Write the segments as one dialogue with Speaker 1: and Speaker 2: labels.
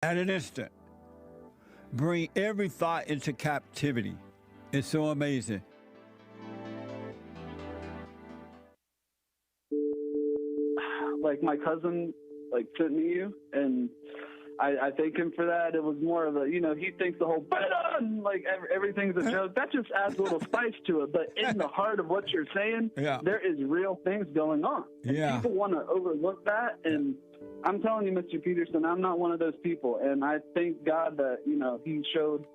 Speaker 1: at an instant. Bring every thought into captivity. It's so amazing.
Speaker 2: Like my cousin, like sent me you, and I thank him for that. It was more of a, he thinks the whole like everything's a joke. That just adds a little spice to it. But in the heart of what you're saying, there is real things going on. And people want to overlook that. And I'm telling you, Mr. Peterson, I'm not one of those people. And I thank God that, he showed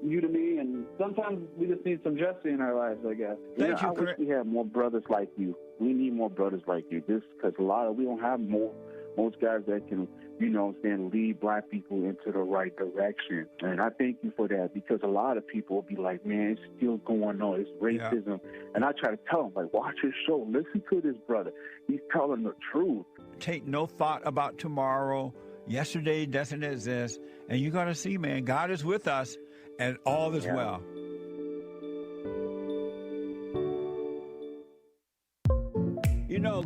Speaker 2: you to me. And sometimes we just need some Jesse in our lives, I guess.
Speaker 3: I wish we had more brothers like you. We need more brothers like you. Just because we don't have most guys that can, lead black people into the right direction. And I thank you for that, because a lot of people will be like, man, it's still going on. It's racism. And I try to tell them, like, watch his show. Listen to this brother. He's telling the truth.
Speaker 1: Take no thought about tomorrow. Yesterday doesn't exist. And you're going to see, man, God is with us and all is well.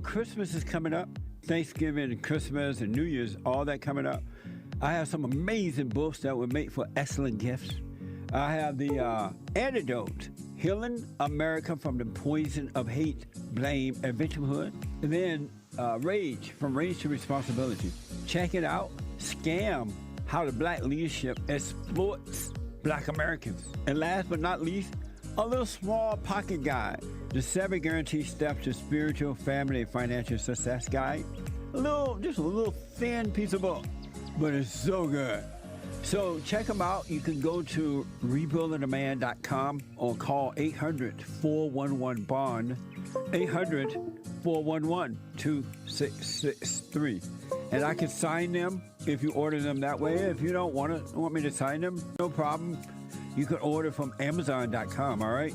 Speaker 1: Christmas is coming up. Thanksgiving and Christmas and New Year's, all that coming up. I have some amazing books that would make for excellent gifts. I have the Antidote, Healing America from the Poison of Hate, Blame, and Victimhood. And then Rage, From Rage to Responsibility. Check it out. Scam, How the Black Leadership Exploits Black Americans. And last but not least, a little small pocket guide, the 7 guaranteed steps to spiritual, family, and financial success guide. Just a little thin piece of book, but it's so good. So check them out. You can go to rebuildingaman.com or call 800-411-BOND, 800-411-2663. And I can sign them if you order them that way. If you don't want me to sign them, no problem. You can order from Amazon.com, all right?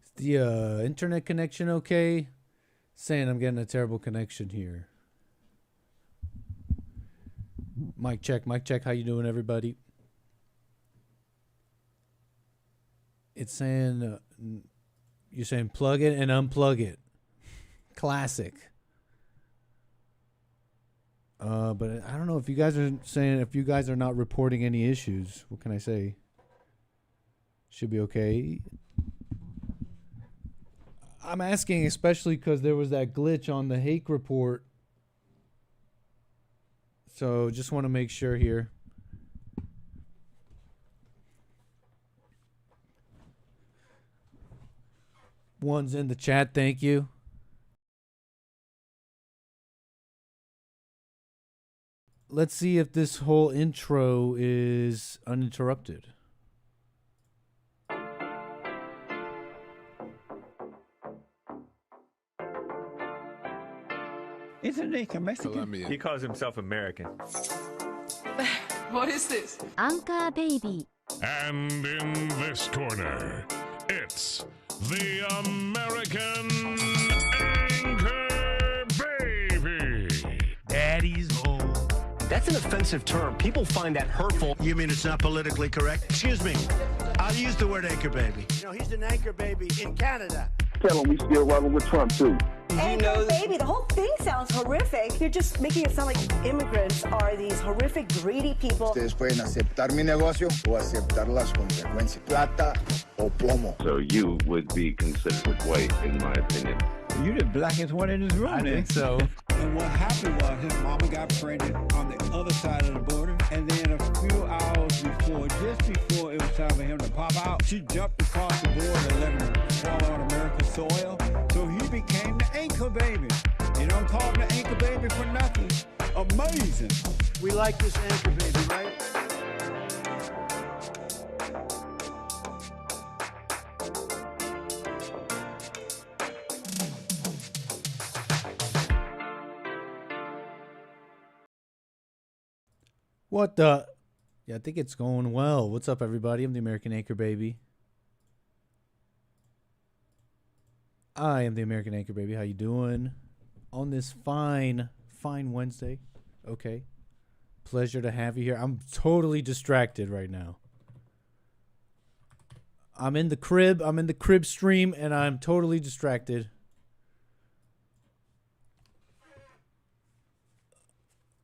Speaker 4: Is the internet connection okay? Saying I'm getting a terrible connection here. Mic check. How you doing, everybody? It's saying, you're saying plug it and unplug it. Classic. But I don't know if you guys are saying, if you guys are not reporting any issues, what can I say? Should be okay. I'm asking especially because there was that glitch on the Hake report. So just want to make sure here. One's in the chat, thank you. Let's see if this whole intro is uninterrupted.
Speaker 1: Isn't he Mexican?
Speaker 5: Colombian.
Speaker 6: He calls himself American.
Speaker 7: What is this?
Speaker 8: Anchor Baby.
Speaker 9: And in this corner, it's the American Anchor Baby.
Speaker 10: Daddy's home.
Speaker 11: That's an offensive term. People find that hurtful.
Speaker 10: You mean it's not politically correct? Excuse me. I'll use the word anchor baby. He's an anchor baby in Canada.
Speaker 3: Tell him we still rolling with Trump, too.
Speaker 12: Anchor baby, the whole thing sounds horrific. You're just making it sound like immigrants are these horrific, greedy people.
Speaker 13: Ustedes pueden aceptar mi negocio o aceptar las consecuencias. Plata o plomo.
Speaker 14: So you would be considered white, in my opinion.
Speaker 1: You the blackest one in this room,
Speaker 6: I think so.
Speaker 1: And what happened was his mama got pregnant on the other side of the border, and then a few hours before, just before it was time for him to pop out, she jumped across the border and let him fall on American soil. So he became the anchor baby. You don't call him the anchor baby for nothing. Amazing.
Speaker 10: We like this anchor baby, right?
Speaker 4: What the? Yeah, I think it's going well. What's up, everybody? I'm the American Anchor Baby. I am the American Anchor Baby. How you doing on this fine Wednesday? Okay. Pleasure to have you here. I'm totally distracted right now. I'm in the crib stream, and I'm totally distracted.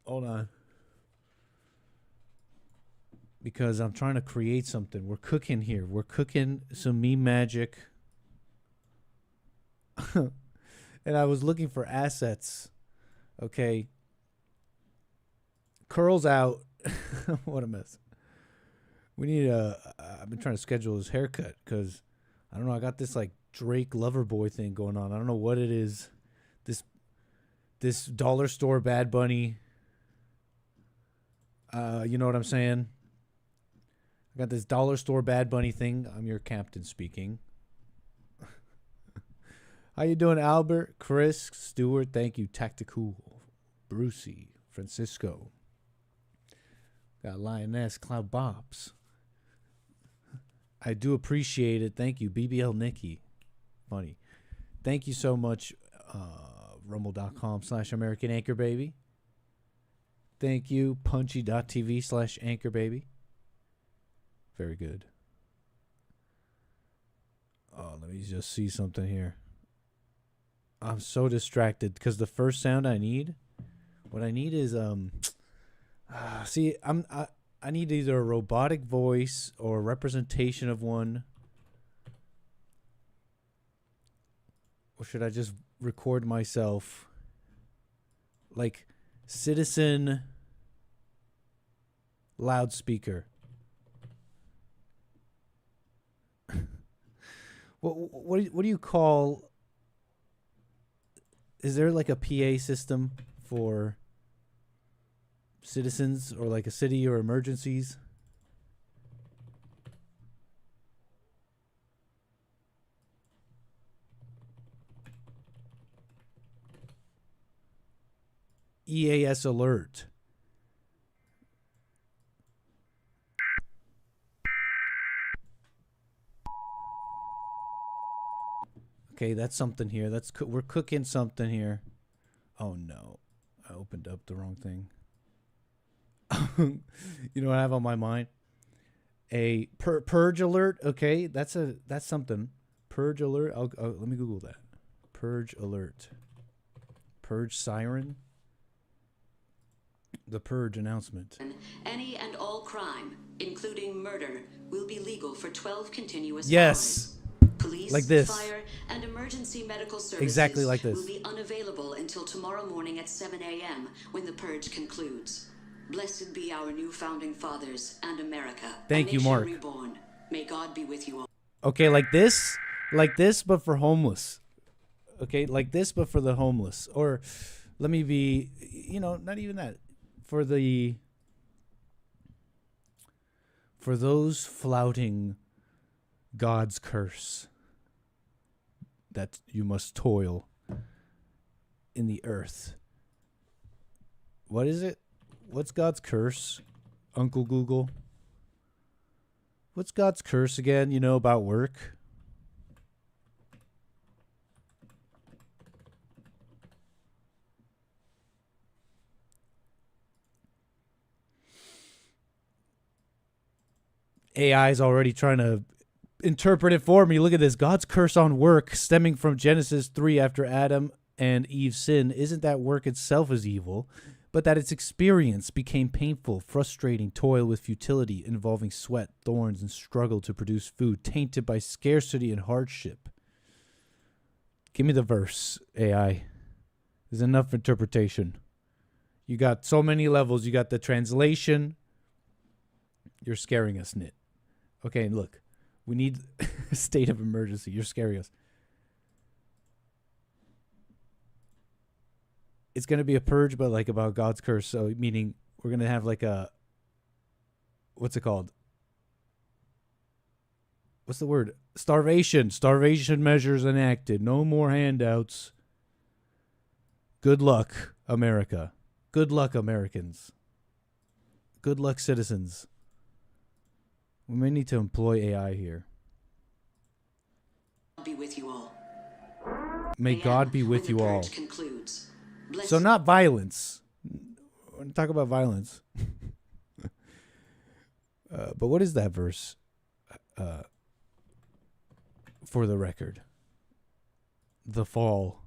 Speaker 4: Hold on. Because I'm trying to create something. We're cooking here. We're cooking some meme magic. And I was looking for assets. Okay. Curls out. What a mess. We need I've been trying to schedule his haircut because I don't know. I got this like Drake Loverboy thing going on. I don't know what it is. This dollar store Bad Bunny. You know what I'm saying? I got this dollar store Bad Bunny thing. I'm your captain speaking. How you doing, Albert, Chris, Stewart? Thank you, Tactical, Brucey, Francisco. Got Lioness, Cloud Bobs. I do appreciate it. Thank you, BBL Nikki. Funny. Thank you so much, rumble.com/American Anchor Baby. Thank you, punchy.tv/Anchor Baby. Very good. Oh, let me just see something here. I'm so distracted because the first sound I need, what I need is see, I need either a robotic voice or a representation of one. Or should I just record myself like citizen loudspeaker? What do you call? Is there like a PA system for citizens or like a city or emergencies? EAS alert. Okay, that's something here. We're cooking something here. Oh no, I opened up the wrong thing. You know what I have on my mind? A purge alert. Okay, that's something. Purge alert. Let me Google that. Purge alert. Purge siren. The purge announcement.
Speaker 5: Any and all crime, including murder, will be legal for 12 continuous
Speaker 4: yes.
Speaker 5: hours. Police,
Speaker 4: like this.
Speaker 5: fire, and emergency medical services
Speaker 4: exactly like this.
Speaker 5: will be unavailable until tomorrow morning at 7 a.m. when the purge concludes. Blessed be our new founding fathers and America.
Speaker 4: Thank you, Mark.
Speaker 5: Reborn. May God be with you all.
Speaker 4: Okay, like this, but for homeless. Okay, like this, but for the homeless. Or let me be, not even that. For those flouting God's curse, that you must toil in the earth. What is it? What's God's curse, Uncle Google? What's God's curse again, about work? AI is already trying to interpret it for me. Look at this. God's curse on work stemming from Genesis 3 after Adam and Eve's sin isn't that work itself is evil, but that its experience became painful, frustrating, toil with futility, involving sweat, thorns, and struggle to produce food, tainted by scarcity and hardship. Give me the verse, AI. There's enough interpretation. You got so many levels. You got the translation. You're scaring us, Nit. Okay, look. We need a state of emergency. You're scaring us. It's going to be a purge, but like about God's curse. So meaning we're going to have like a, what's it called? What's the word? Starvation. Starvation measures enacted. No more handouts. Good luck, America. Good luck, Americans. Good luck, citizens. We may need to employ AI here.
Speaker 5: Be with you all.
Speaker 4: May God be with you all.
Speaker 5: Concludes.
Speaker 4: So not violence. We're going to talk about violence. But what is that verse? For the record. The fall.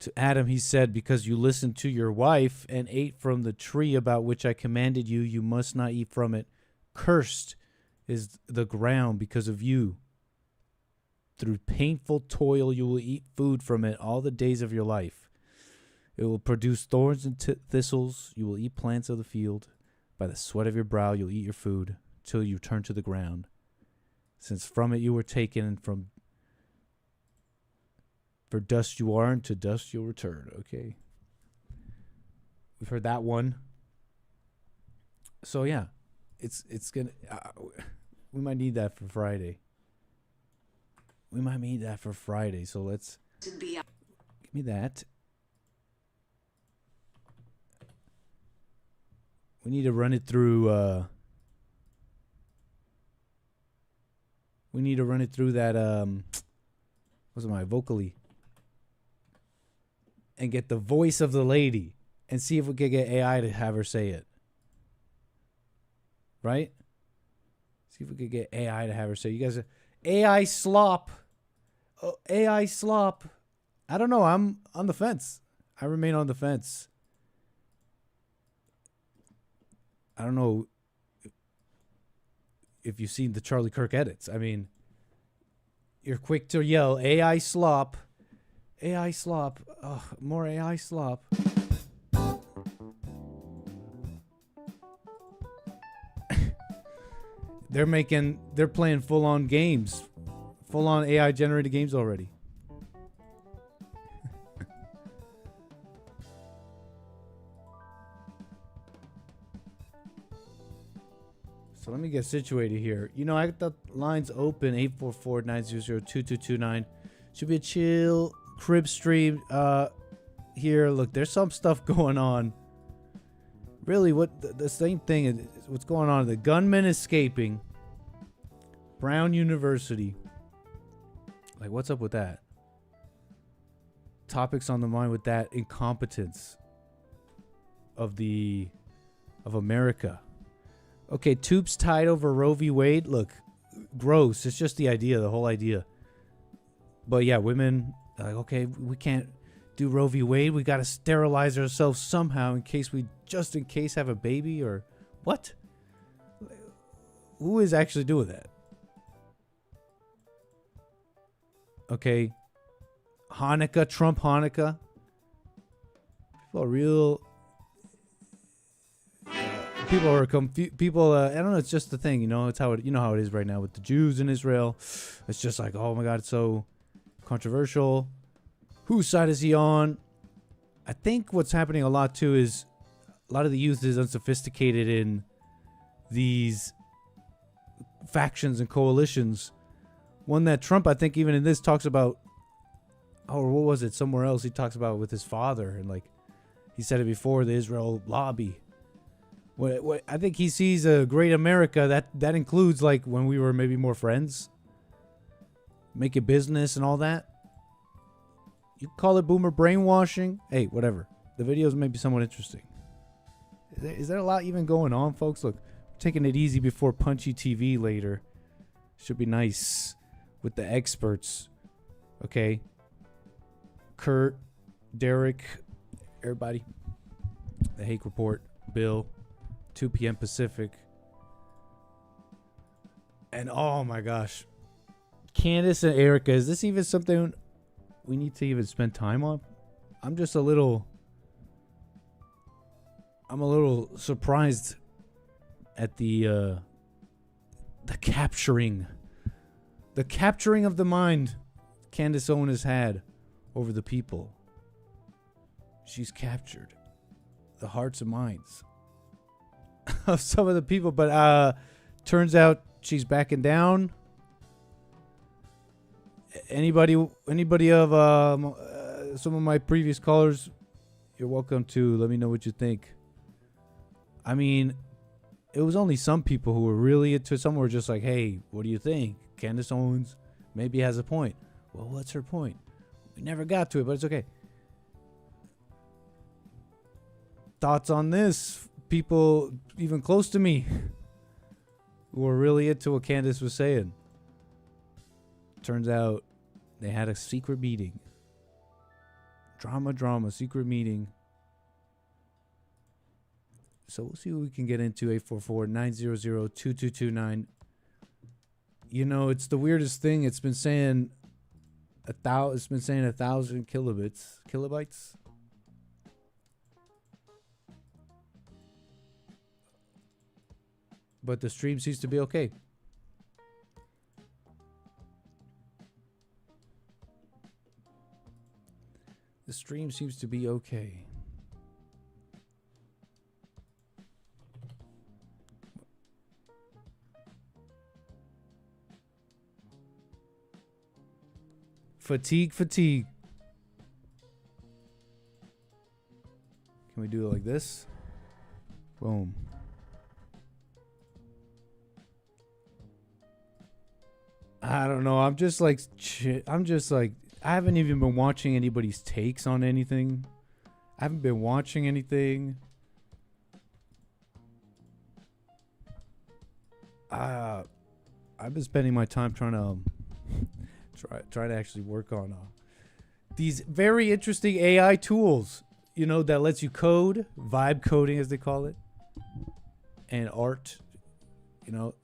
Speaker 4: To Adam he said, because you listened to your wife and ate from the tree about which I commanded you, you must not eat from it. Cursed is the ground because of you. Through painful toil you will eat food from it all the days of your life. It will produce thorns and thistles. You will eat plants of the field. By the sweat of your brow you'll eat your food till you turn to the ground. Since from it you were taken, and for dust you are, and to dust you'll return. Okay. We've heard that one. So yeah, it's gonna. We might need that for Friday. So let's give me that. We need to run it through. We need to run it through that. What's my vocally? And get the voice of the lady and see if we can get AI to have her say it. Right? See if we could get AI to have her say. You guys are AI slop. Oh, AI slop. I don't know. I'm on the fence. I remain on the fence. I don't know if you've seen the Charlie Kirk edits. I mean, you're quick to yell, AI slop. AI slop. Oh, more AI slop. They're playing full-on games. Full-on AI generated games already. So let me get situated here. You know, I got the lines open, 844-900-2229. Should be a chill crib stream here. Look, there's some stuff going on. Really, what the same thing is what's going on. The gunman escaping. Brown University. Like, what's up with that? Topics on the mind with that. Incompetence of America. Okay, tubes tied over Roe v. Wade. Look, gross. It's just the idea, the whole idea. But yeah, women, like, okay, we can't do Roe v. Wade. We got to sterilize ourselves somehow in case have a baby or what? Who is actually doing that? Okay, Hanukkah, Trump Hanukkah. People are real. People are confused. People, I don't know. It's just the thing, you know. It's how it, you know how it is right now with the Jews in Israel. It's just like, oh my God, it's so controversial. Whose side is he on? I think what's happening a lot too is a lot of the youth is unsophisticated in these factions and coalitions. One that Trump, I think, even in this talks about. Oh, what was it? Somewhere else he talks about with his father, and like he said it before, the Israel lobby. What I think he sees a great America that includes like when we were maybe more friends, make a business and all that. You call it boomer brainwashing. Hey, whatever. The videos may be somewhat interesting. Is there a lot even going on, folks? Look, we're taking it easy before Punchy TV later. Should be nice with the experts. Okay. Kurt, Derek, everybody. The Hake Report, Bill. 2 p.m. Pacific. And oh my gosh. Candace and Erica, is this even something we need to even spend time on? I'm a little surprised at the capturing of the mind Candace Owen has had over the people. She's captured the hearts and minds of some of the people, but turns out she's backing down. Anybody of some of my previous callers, you're welcome to let me know what you think. I mean, it was only some people who were really into it. Some were just like, hey, what do you think? Candace Owens maybe has a point. Well, what's her point? We never got to it, but it's okay. Thoughts on this? People even close to me who were really into what Candace was saying. Turns out they had a secret meeting. Drama, secret meeting. So we'll see what we can get into. 844-900-2229. You know, it's the weirdest thing. It's been saying 1,000 kilobytes. But the stream seems to be okay. The stream seems to be okay. Fatigue. Can we do it like this? Boom. I don't know. I'm just like, I haven't even been watching anybody's takes on anything. I haven't been watching anything. I've been spending my time trying to try to actually work on these very interesting AI tools, you know, that lets you code, vibe coding as they call it, and art, you know,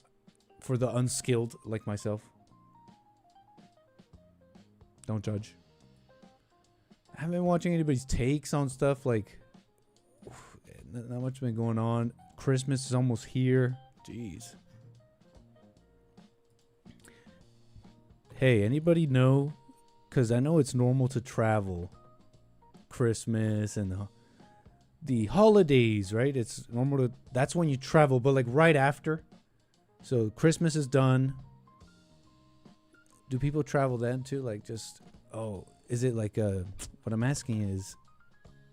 Speaker 4: for the unskilled like myself. Don't judge. I haven't been watching anybody's takes on stuff. Like, not much been going on. Christmas is almost here. Jeez. Hey, anybody know? Because I know it's normal to travel. Christmas and the holidays, right? It's normal to... That's when you travel, but like right after. So Christmas is done. Do people travel then too? Like just, is it like what I'm asking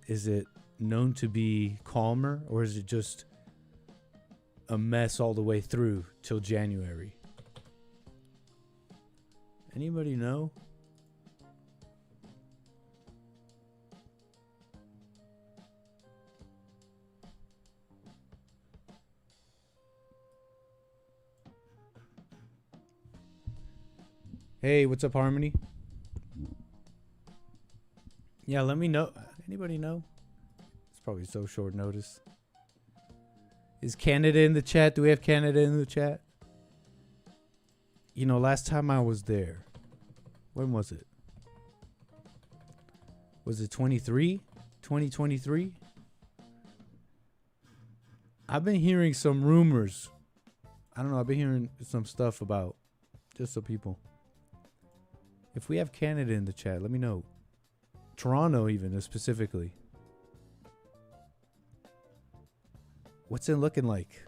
Speaker 4: is it known to be calmer, or is it just a mess all the way through till January? Anybody know? Hey, what's up, Harmony? Yeah, let me know. Anybody know? It's probably so short notice. Is Canada in the chat? Do we have Canada in the chat? You know, last time I was there, when was it? Was it 2023? I've been hearing some rumors. I don't know. I've been hearing some stuff about just so people. If we have Canada in the chat, let me know. Toronto even, specifically. What's it looking like?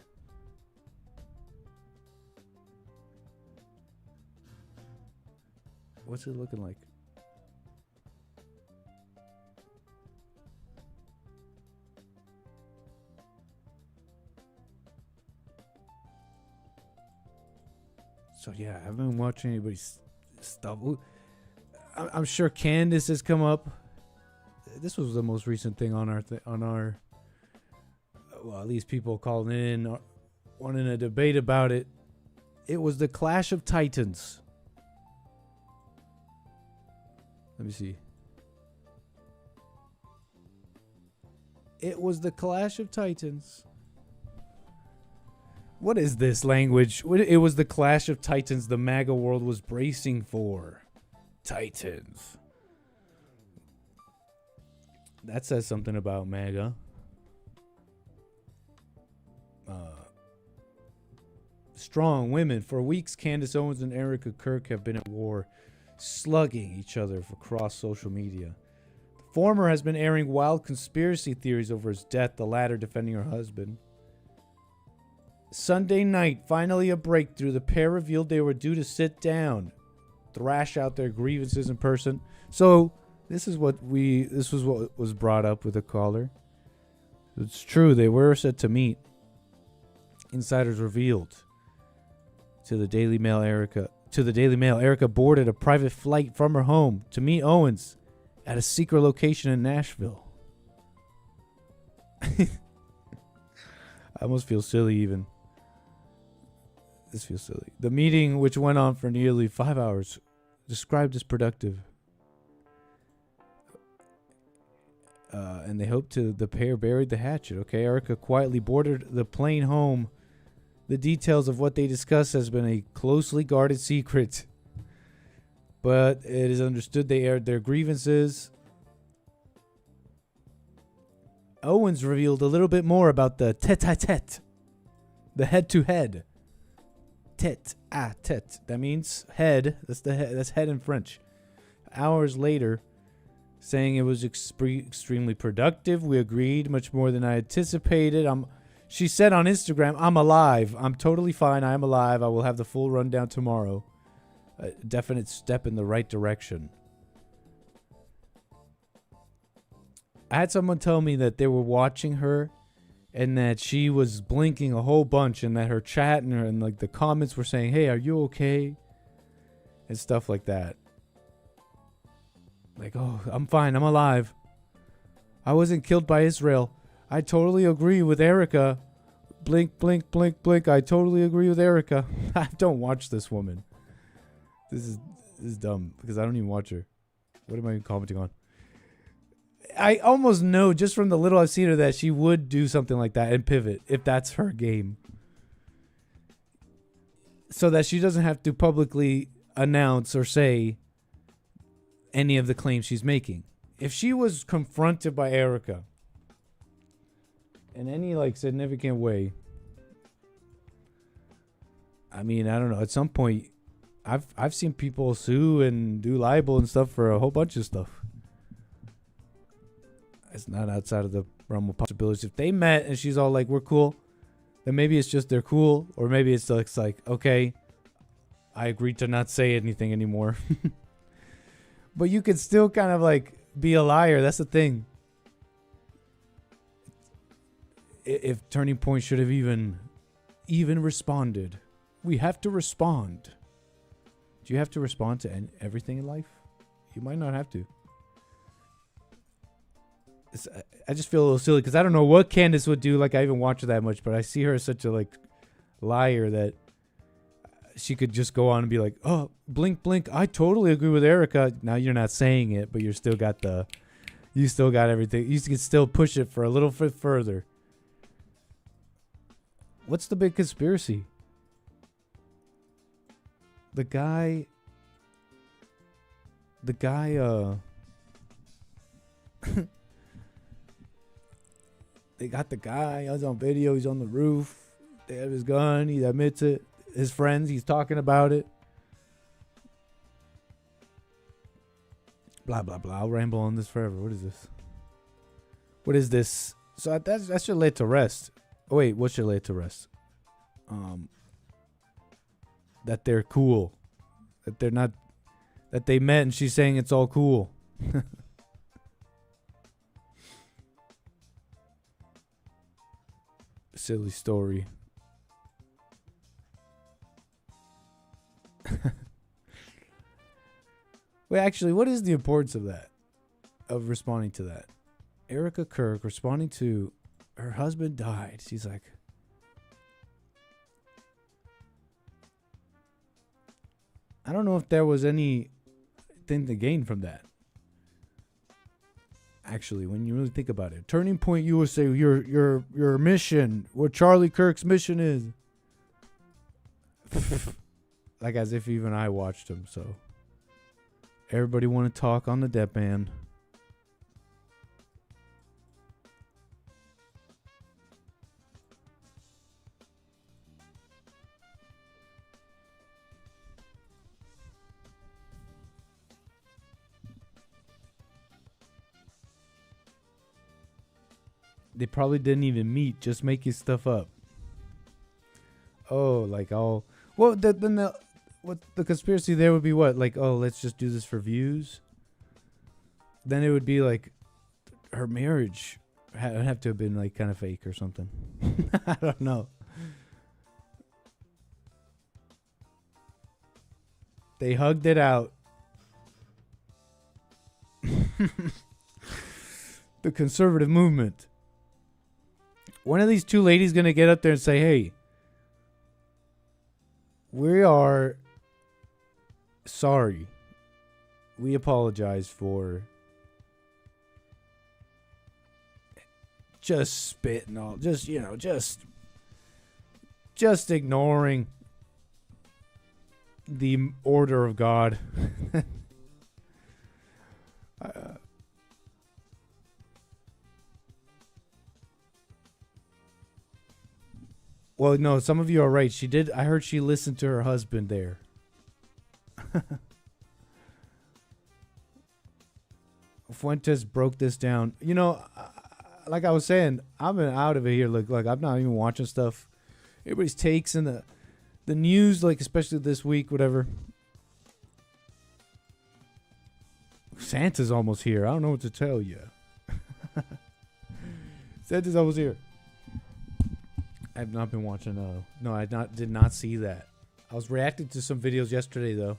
Speaker 4: What's it looking like? So yeah, I haven't been watching anybody's stuff. I'm sure Candace has come up. This was the most recent thing on our. Well, at least people calling in, wanting a debate about it. It was the Clash of Titans. Let me see. It was the Clash of Titans. What is this language? It was the Clash of Titans the MAGA world was bracing for. Titans. That says something about MAGA. Strong women. For weeks, Candace Owens and Erica Kirk have been at war, slugging each other across social media. The former has been airing wild conspiracy theories over his death, the latter defending her husband. Sunday night, finally a breakthrough. The pair revealed they were due to sit down, thrash out their grievances in person. So this was what was brought up with a caller. It's true, they were set to meet. Insiders revealed to the Daily Mail Erica boarded a private flight from her home to meet Owens at a secret location in Nashville. I almost feel silly even. This feels silly. The meeting, which went on for nearly 5 hours, described as productive. And they hope the pair buried the hatchet. Okay, Erica quietly boarded the plane home. The details of what they discussed has been a closely guarded secret. But it is understood they aired their grievances. Owens revealed a little bit more about the tete-a-tete. The head-to-head. Tete-a-tete. That means head. That's head in French. Hours later, saying it was extremely productive. We agreed much more than I anticipated. She said on Instagram, I'm alive. I'm totally fine. I am alive. I will have the full rundown tomorrow. A definite step in the right direction. I had someone tell me that they were watching her and that she was blinking a whole bunch and that her chat and like the comments were saying, hey, are you okay? And stuff like that. Like, oh, I'm fine. I'm alive. I wasn't killed by Israel. I totally agree with Erica. Blink, blink, blink, blink. I totally agree with Erica. I don't watch this woman. This is dumb because I don't even watch her. What am I even commenting on? I almost know just from the little I've seen her that she would do something like that and pivot if that's her game. So that she doesn't have to publicly announce or say any of the claims she's making. If she was confronted by Erica in any like significant way, I mean, I don't know. At some point, I've seen people sue and do libel and stuff for a whole bunch of stuff. It's not outside of the realm of possibilities. If they met and she's all like, we're cool, then maybe it's just they're cool. Or maybe it's like, okay, I agreed to not say anything anymore. But you could still kind of like be a liar. That's the thing. If Turning Point should have even responded. We have to respond. Do you have to respond to everything in life? You might not have to. I just feel a little silly because I don't know what Candace would do. Like, I even watch her that much, but I see her as such a like liar that she could just go on and be like, oh, blink, blink. I totally agree with Erica. Now you're not saying it, but you still got everything. You can still push it for a little bit further. What's the big conspiracy? The guy, they got the guy. I was on video. He's on the roof. They have his gun. He admits it. His friends, he's talking about it. Blah, blah, blah. I'll ramble on this forever. What is this? So that should lay to rest. Oh, wait. What should lay to rest? That they're cool. That they're not... That they met and she's saying it's all cool. Silly story. Wait, actually, what is the importance of that? Of responding to that? Erica Kirk responding to her husband died. She's like, I don't know if there was anything to gain from that. Actually, when you really think about it, Turning Point USA, your mission, what Charlie Kirk's mission is. Like as if even I watched him, so. Everybody want to talk on the deadpan. They probably didn't even meet, just making stuff up. Oh, like all... Well, then the conspiracy there would be what? Like, oh, let's just do this for views? Then it would be like her marriage would have to have been like kind of fake or something. I don't know. They hugged it out. The conservative movement. One of these two ladies going to get up there and say, hey, we are sorry. We apologize for just spitting all, just, you know, just ignoring the order of God. Well, no, some of you are right. She did. I heard she listened to her husband there. Fuentes broke this down. You know, like I was saying, I'm out of it here. Look, like I'm not even watching stuff. Everybody's takes in the news, like especially this week, whatever. Santa's almost here. I don't know what to tell you. Santa's almost here. I have not been watching. No, I did not see that. I was reacting to some videos yesterday though.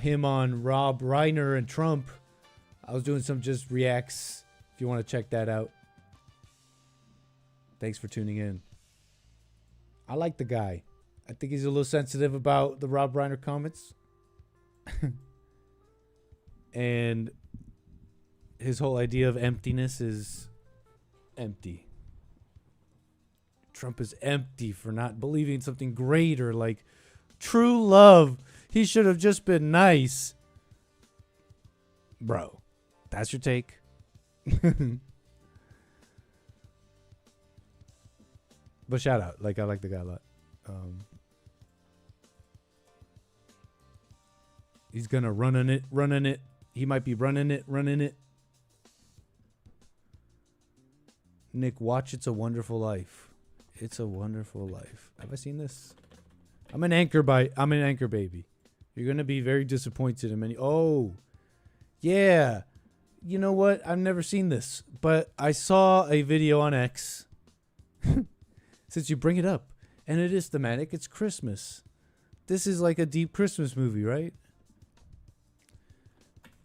Speaker 4: Him on Rob Reiner and Trump. I was doing some just reacts. If you want to check that out. Thanks for tuning in. I like the guy. I think he's a little sensitive about the Rob Reiner comments. And his whole idea of emptiness is empty. Trump is empty for not believing something greater like true love. He should have just been nice. Bro, that's your take? But shout out. Like, I like the guy a lot. He's going to running it. He might be running it. Nick, watch It's a Wonderful Life. It's a Wonderful Life. Have I seen this? I'm an anchor baby. You're going to be very disappointed in many. Oh, yeah. You know what? I've never seen this, but I saw a video on X. Since you bring it up, and it is thematic, it's Christmas. This is like a deep Christmas movie, right?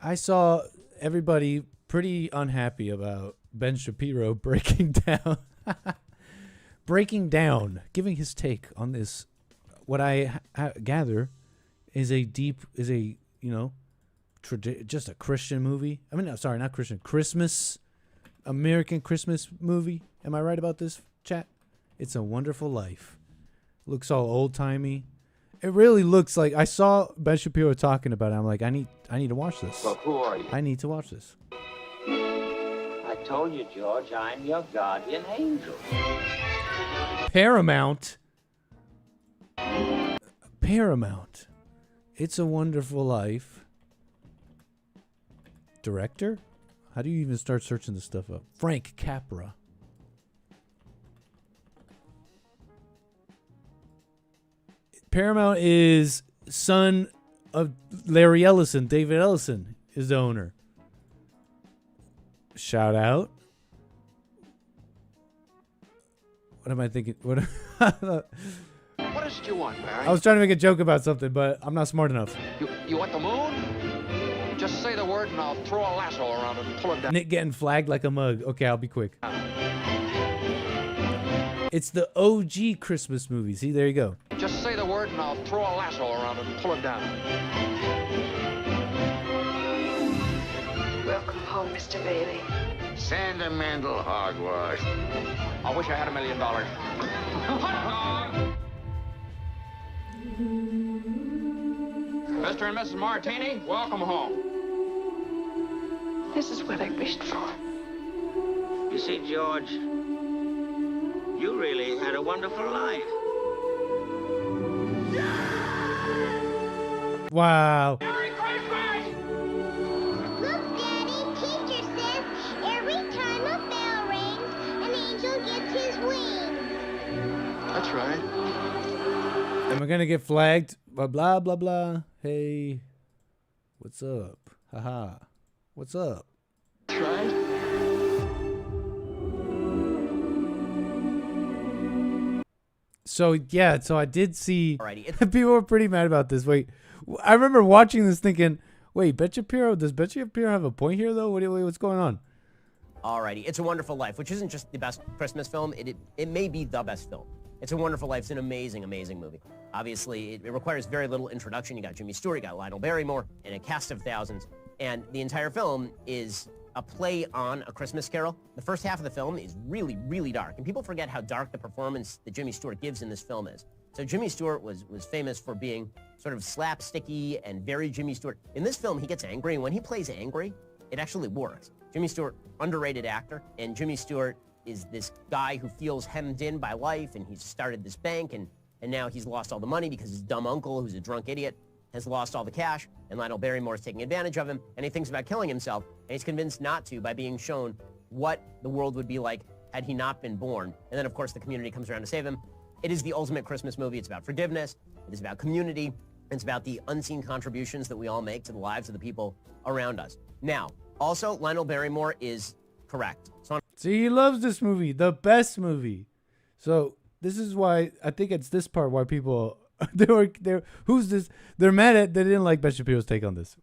Speaker 4: I saw everybody pretty unhappy about Ben Shapiro breaking down, giving his take on this. What I gather is just a Christian movie. I mean, no, sorry, not Christian. American Christmas movie. Am I right about this, chat? It's a Wonderful Life. Looks all old-timey. It really looks like, I saw Ben Shapiro talking about it. I'm like, I need to watch this.
Speaker 6: Well, who are you?
Speaker 4: I need to watch this.
Speaker 6: I told you, George, I'm your guardian angel.
Speaker 4: Paramount. It's a Wonderful Life. Director? How do you even start searching this stuff up? Frank Capra. Paramount is son of Larry Ellison. David Ellison is the owner. Shout out. What am I thinking? What is
Speaker 6: it you want, Barry?
Speaker 4: I was trying to make a joke about something, but I'm not smart enough.
Speaker 6: You want the moon? Just say the word and I'll throw a lasso around it and pull it down.
Speaker 4: Nick getting flagged like a mug. Okay, I'll be quick. It's the OG Christmas movie. See, there you go.
Speaker 6: Just say the word and I'll throw a lasso around it and pull it down.
Speaker 7: Welcome home, Mr. Bailey.
Speaker 6: Sentimental hogwash. I wish I had $1 million. Mr. and Mrs. Martini, welcome home.
Speaker 7: This is what I wished for.
Speaker 8: You see, George, you really had a wonderful life.
Speaker 4: Wow.
Speaker 7: Merry Christmas! Look, Daddy, teacher says every time a bell rings, an angel gets his wings.
Speaker 6: That's right.
Speaker 4: Am I gonna get flagged? Blah blah blah blah. Hey, what's up? Haha. What's up?
Speaker 6: That's right.
Speaker 4: So yeah, so I did see people were pretty mad about this. Wait, I remember watching this thinking, wait, does Ben Shapiro have a point here though? What's going on?
Speaker 15: Alrighty, It's a Wonderful Life, which isn't just the best Christmas film, it may be the best film. It's a Wonderful Life. It's an amazing, amazing movie. Obviously, it requires very little introduction. You got Jimmy Stewart, you got Lionel Barrymore, and a cast of thousands. And the entire film is a play on A Christmas Carol. The first half of the film is really, really dark, and people forget how dark the performance that Jimmy Stewart gives in this film is. So Jimmy Stewart was famous for being sort of slapsticky and very Jimmy Stewart. In this film, he gets angry, and when he plays angry, it actually works. Jimmy Stewart, underrated actor, and Jimmy Stewart is this guy who feels hemmed in by life, and he's started this bank, and now he's lost all the money because his dumb uncle, who's a drunk idiot, has lost all the cash, and Lionel Barrymore is taking advantage of him, and he thinks about killing himself, and he's convinced not to by being shown what the world would be like had he not been born. And then, of course, the community comes around to save him. It is the ultimate Christmas movie. It's about forgiveness. It is about community. It's about the unseen contributions that we all make to the lives of the people around us. Now, also, Lionel Barrymore is correct. So
Speaker 4: See, he loves this movie, the best movie. So this is why I think it's this part why people who's this? They're mad at they didn't like Ben Shapiro's take on this.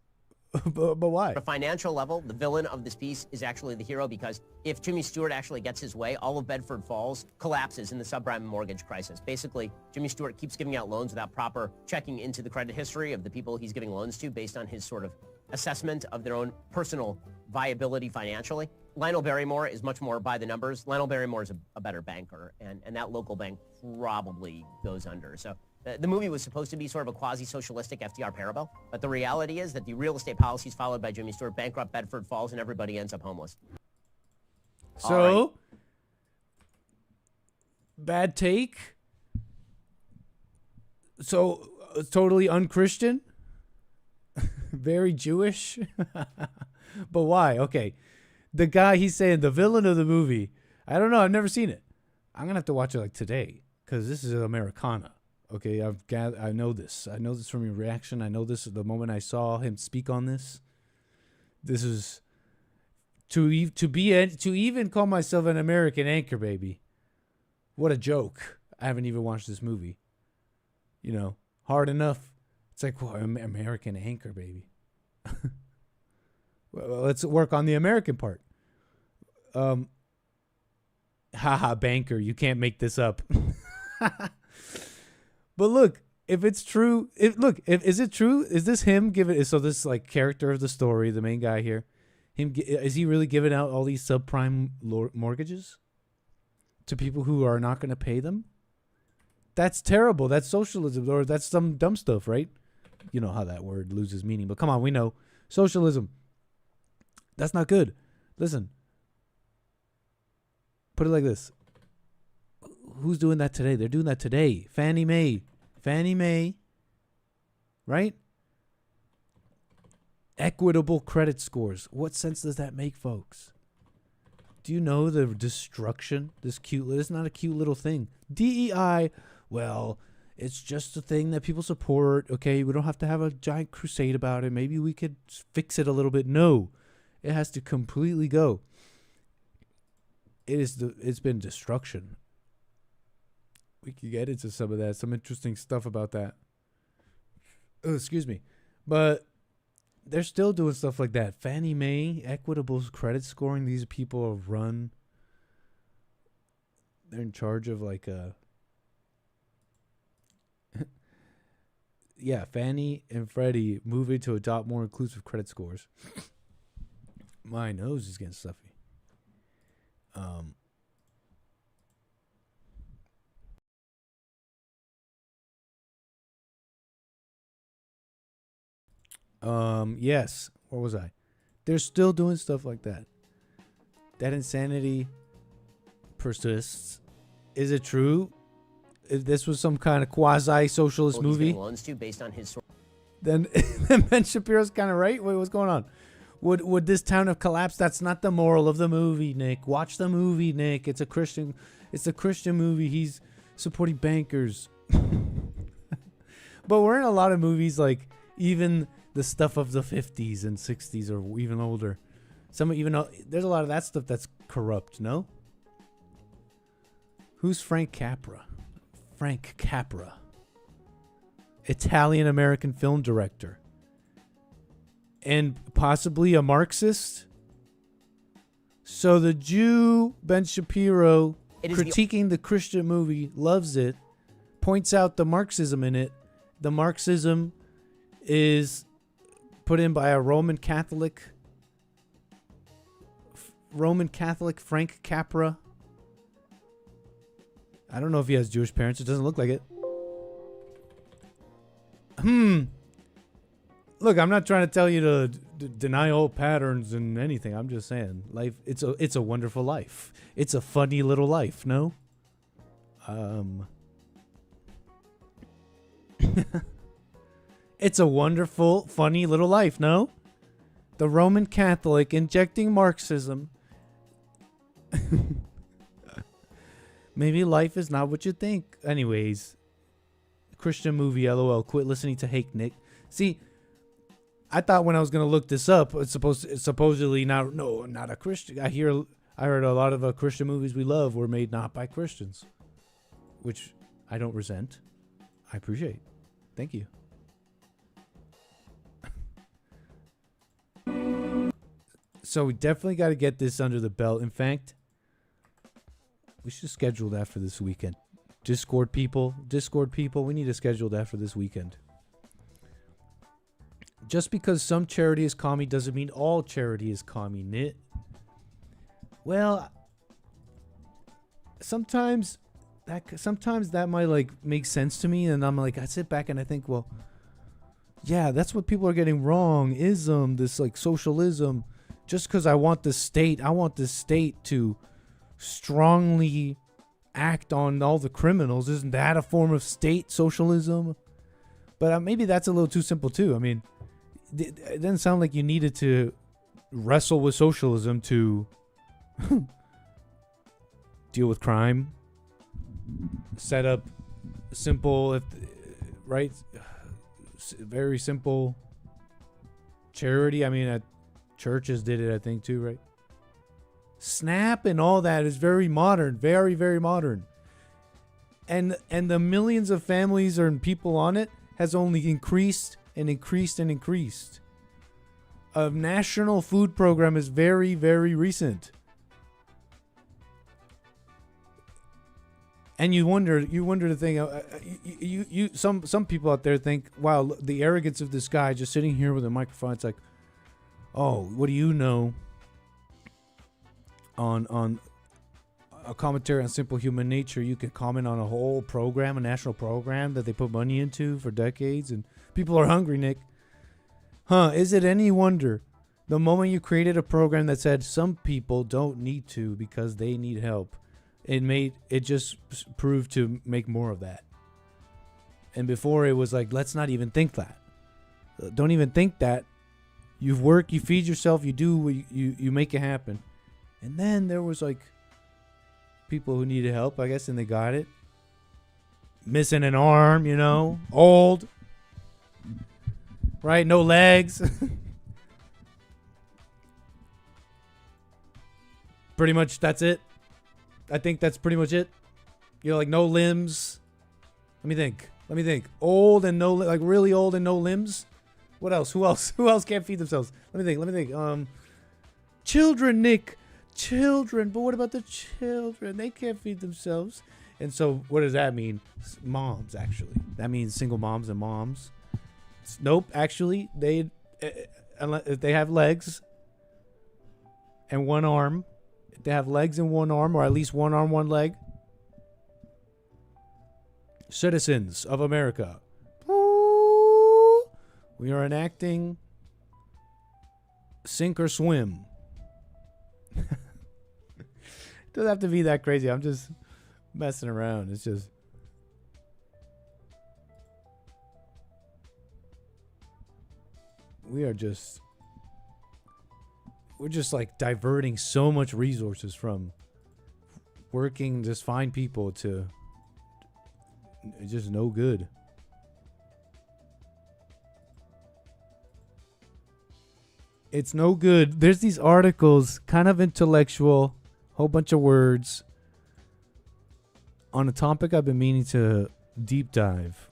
Speaker 4: but why?
Speaker 15: At a financial level, the villain of this piece is actually the hero, because if Jimmy Stewart actually gets his way, all of Bedford Falls collapses in the subprime mortgage crisis. Basically, Jimmy Stewart keeps giving out loans without proper checking into the credit history of the people he's giving loans to based on his sort of assessment of their own personal viability financially. Lionel Barrymore is much more by the numbers. Lionel Barrymore is a better banker, and that local bank probably goes under. So the movie was supposed to be sort of a quasi-socialistic FDR parable, but the reality is that the real estate policies followed by Jimmy Stewart bankrupt Bedford Falls, and everybody ends up homeless.
Speaker 4: So, bad take. So, totally unchristian. Very Jewish. But why? Okay. The guy, he's saying the villain of the movie. I don't know. I've never seen it. I'm going to have to watch it like today, because this is Americana. Okay, I know this. I know this from your reaction. I know this the moment I saw him speak on this. This is to even call myself an American anchor baby. What a joke! I haven't even watched this movie. You know, hard enough. It's like, well, American anchor baby. Well, let's work on the American part. Haha, banker, you can't make this up. But look, if it's true, is it true? Is this him giving? So this like character of the story, the main guy here, is he really giving out all these subprime mortgages to people who are not going to pay them? That's terrible. That's socialism, or that's some dumb stuff, right? You know how that word loses meaning, but come on, we know socialism. That's not good. Listen, put it like this. Who's doing that today? They're doing that today. Fannie Mae, right? Equitable credit scores. What sense does that make, folks? Do you know the destruction? It's not a cute little thing. DEI, well, it's just a thing that people support. Okay, we don't have to have a giant crusade about it. Maybe we could fix it a little bit. No, it has to completely go. It's been destruction. We could get into some of that, some interesting stuff about that. Oh, excuse me. But they're still doing stuff like that. Fannie Mae, equitable credit scoring. These people run. They're in charge of like a... yeah, Fannie and Freddie moving to adopt more inclusive credit scores. My nose is getting stuffy. Yes. Where was I? They're still doing stuff like that. That insanity persists. Is it true? If this was some kind of quasi-socialist movie,
Speaker 15: loans to based on his
Speaker 4: then Ben Shapiro's kind of right. Wait, what's going on? Would this town have collapsed? That's not the moral of the movie, Nick. Watch the movie, Nick. It's a Christian movie. He's supporting bankers. But we're in a lot of movies, like even the stuff of the 50s and 60s or even older. There's a lot of that stuff that's corrupt, no? Who's Frank Capra? Frank Capra. Italian-American film director. And possibly a Marxist? So the Jew, Ben Shapiro, critiquing the Christian movie, loves it, points out the Marxism in it. The Marxism is put in by a Roman Catholic Roman Catholic Frank Capra. I don't know if he has Jewish parents. It doesn't look like it. Look, I'm not trying to tell you to deny all patterns and anything. I'm just saying, life. It's a wonderful life. It's a funny little life. No. It's a wonderful, funny little life. No. The Roman Catholic injecting Marxism. Maybe life is not what you think. Anyways, Christian movie. LOL. Quit listening to Hake Nick. See. I thought when I was gonna look this up, it's supposedly not a Christian. I heard a lot of Christian movies we love were made not by Christians, which I don't resent. I appreciate. Thank you. So we definitely got to get this under the belt. In fact, we should schedule that for this weekend. Discord people, we need to schedule that for this weekend. Just because some charity is commie doesn't mean all charity is commie, Nit. Well, sometimes that might like make sense to me, and I'm like, I sit back and I think, well, yeah, that's what people are getting wrong. Ism, this like socialism. Just because I want the state to strongly act on all the criminals. Isn't that a form of state socialism? But maybe that's a little too simple too. I mean, it doesn't sound like you needed to wrestle with socialism to deal with crime, set up simple, right? Very simple charity. I mean, churches did it, I think, too, right? Snap and all that is very modern, very, very modern. And the millions of families and people on it has only increased and increased and increased. A national food program is very, very recent. And you wonder the thing. Some people out there think, wow, the arrogance of this guy just sitting here with a microphone. It's like, oh, what do you know on a commentary on simple human nature? You could comment on a whole program, a national program that they put money into for decades, and people are hungry, Nick. Is it any wonder the moment you created a program that said some people don't need to because they need help, it just proved to make more of that. And before it was like, let's not even think that. Don't even think that. You work, you feed yourself, you do, you make it happen. And then there was like people who needed help, I guess, and they got it. Missing an arm, old. Right? No legs. Pretty much that's it. I think that's pretty much it. Like no limbs. Let me think. Old and no, like really old and no limbs. What else? Who else can't feed themselves? Let me think. Children, Nick. Children. But what about the children? They can't feed themselves. And so what does that mean? Moms, actually. That means single moms and moms. Nope. Actually, if they have legs and one arm, if they have legs and one arm, or at least one arm, one leg, citizens of America. We are enacting sink or swim. It doesn't have to be that crazy. I'm just messing around. It's just... We're just like diverting so much resources from working just fine people to just no good. It's no good. There's these articles, kind of intellectual, whole bunch of words on a topic I've been meaning to deep dive.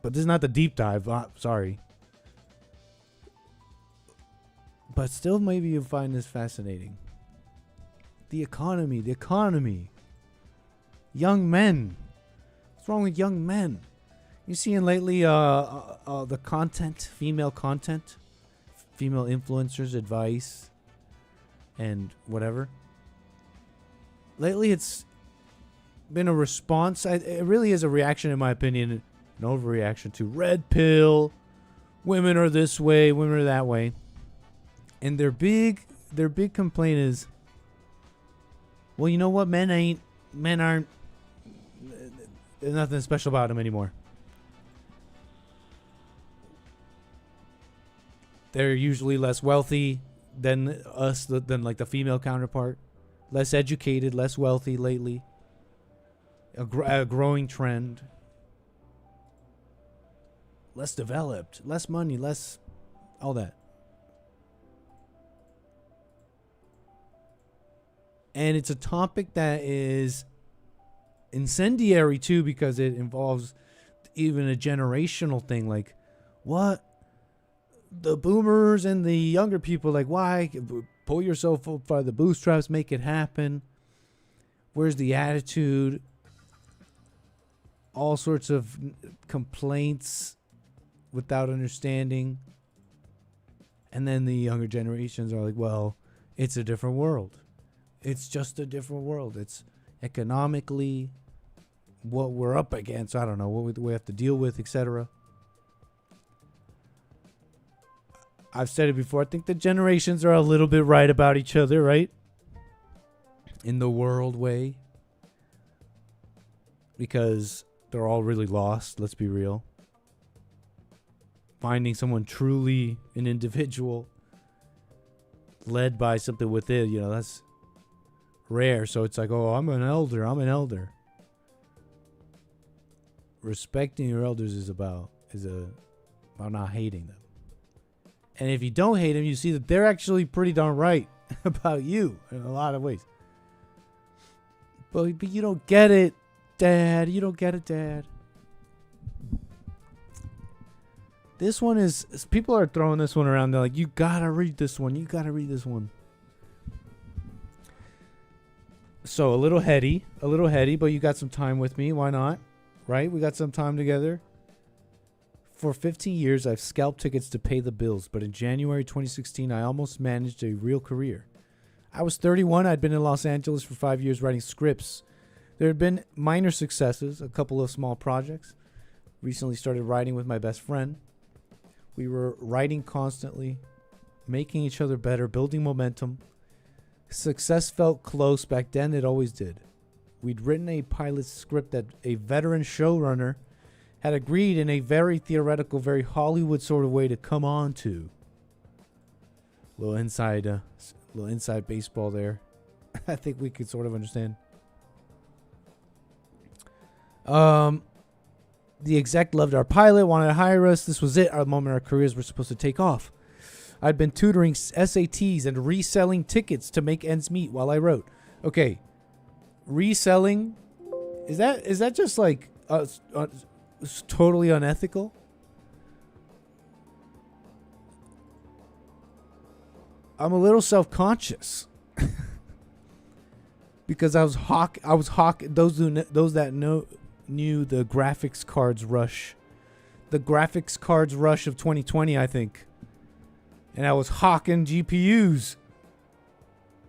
Speaker 4: But this is not the deep dive. Sorry. But still, maybe you'll find this fascinating. The economy. Young men. What's wrong with young men? You seeing lately the content, female influencers' advice and whatever. Lately, it's been a response. It really is a reaction, in my opinion, an overreaction to red pill. Women are this way, women are that way, and their big complaint is, well, you know what? Men aren't. There's nothing special about them anymore. They're usually less wealthy than us, than like the female counterpart. Less educated, less wealthy lately. A growing trend. Less developed, less money, less all that. And it's a topic that is incendiary too, because it involves even a generational thing. Like, what? The boomers and the younger people, like, why? Pull yourself up by the bootstraps, make it happen. Where's the attitude? All sorts of complaints without understanding. And then the younger generations are like, well, it's a different world. It's just a different world. It's economically what we're up against. I don't know what we have to deal with, etc. I've said it before. I think the generations are a little bit right about each other, right? In the world way. Because they're all really lost, let's be real. Finding someone truly an individual led by something within, that's rare. So it's like, oh, I'm an elder. Respecting your elders is about not hating them. And if you don't hate them, you see that they're actually pretty darn right about you in a lot of ways. But you don't get it, Dad. You don't get it, Dad. This one is... People are throwing this one around. They're like, you gotta read this one. You gotta read this one. So, a little heady, but you got some time with me. Why not? Right? We got some time together. For 15 years, I've scalped tickets to pay the bills, but in January 2016, I almost managed a real career. I was 31. I'd been in Los Angeles for 5 years writing scripts. There had been minor successes, a couple of small projects. Recently started writing with my best friend. We were writing constantly, making each other better, building momentum. Success felt close back then. It always did. We'd written a pilot script that a veteran showrunner had agreed in a very theoretical, very Hollywood sort of way to come on to. Little inside baseball there. I think we could sort of understand. The exec loved our pilot, wanted to hire us. This was it, our moment our careers were supposed to take off. I'd been tutoring SATs and reselling tickets to make ends meet while I wrote. Okay, reselling, is that just like totally unethical? I'm a little self-conscious because I was hawking those that knew the graphics cards rush, of 2020, I think, and I was hawking GPUs.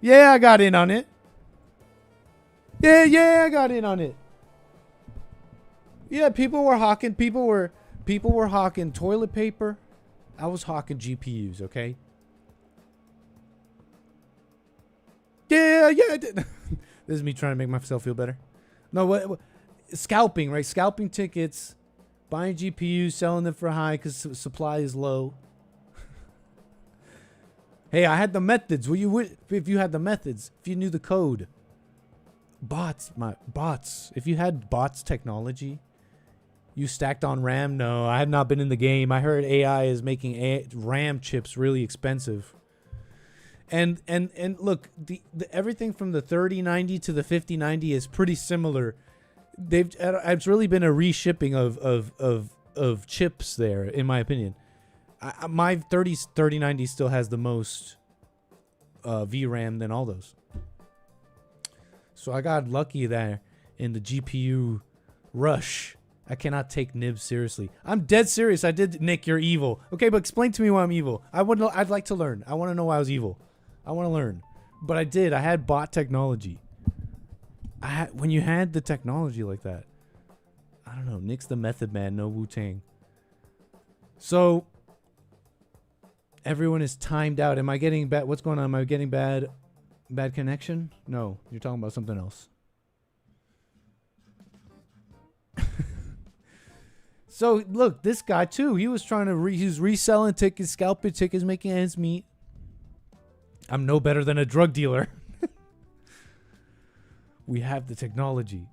Speaker 4: Yeah, I got in on it. Yeah, I got in on it. Yeah, people were hawking toilet paper. I was hawking GPUs, okay? Yeah. This is me trying to make myself feel better. No, what scalping, right? Scalping tickets, buying GPUs, selling them for high because supply is low. Hey, I had the methods. If you had the methods, if you knew the code. Bots. If you had bots technology, you stacked on RAM. No, I had not been in the game. I heard AI is making RAM chips really expensive. And look, the everything from the 3090 to the 5090 is pretty similar. It's really been a reshipping of chips there, in my opinion. My 3090 still has the most VRAM than all those. So I got lucky there in the GPU rush. I cannot take nibs seriously. I'm dead serious. I did, Nick, you're evil. Okay, but explain to me why I'm evil. I'd like to learn. I want to know why I was evil. I want to learn. But I did. I had bot technology. When you had the technology like that. I don't know. Nick's the Method Man, no Wu-Tang. So, everyone is timed out. Am I getting bad? What's going on? Am I getting bad connection? No, you're talking about something else. So, look, this guy, too, he was trying to, he was reselling tickets, scalping tickets, making ends meet. I'm no better than a drug dealer. We have the technology.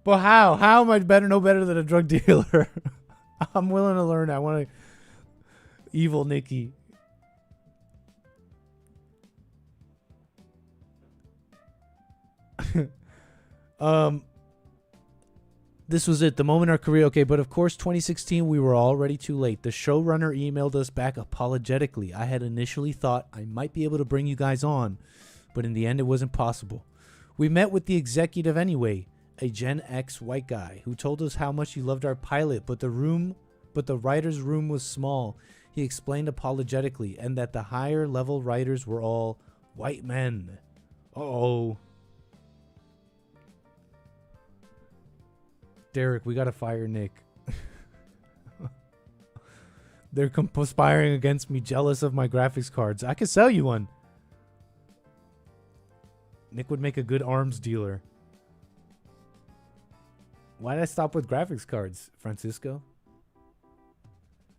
Speaker 4: But how? How am I no better than a drug dealer? I'm willing to learn. I want to... Evil Nikki. This was it. The moment our career... Okay, but of course, 2016, we were already too late. The showrunner emailed us back apologetically. I had initially thought I might be able to bring you guys on, but in the end, it wasn't possible. We met with the executive anyway, a Gen X white guy, who told us how much he loved our pilot, but the writer's room was small. He explained apologetically, and that the higher level writers were all white men. Uh-oh. Derek, we gotta fire Nick. They're conspiring against me, jealous of my graphics cards. I could sell you one. Nick would make a good arms dealer. Why did I stop with graphics cards, Francisco?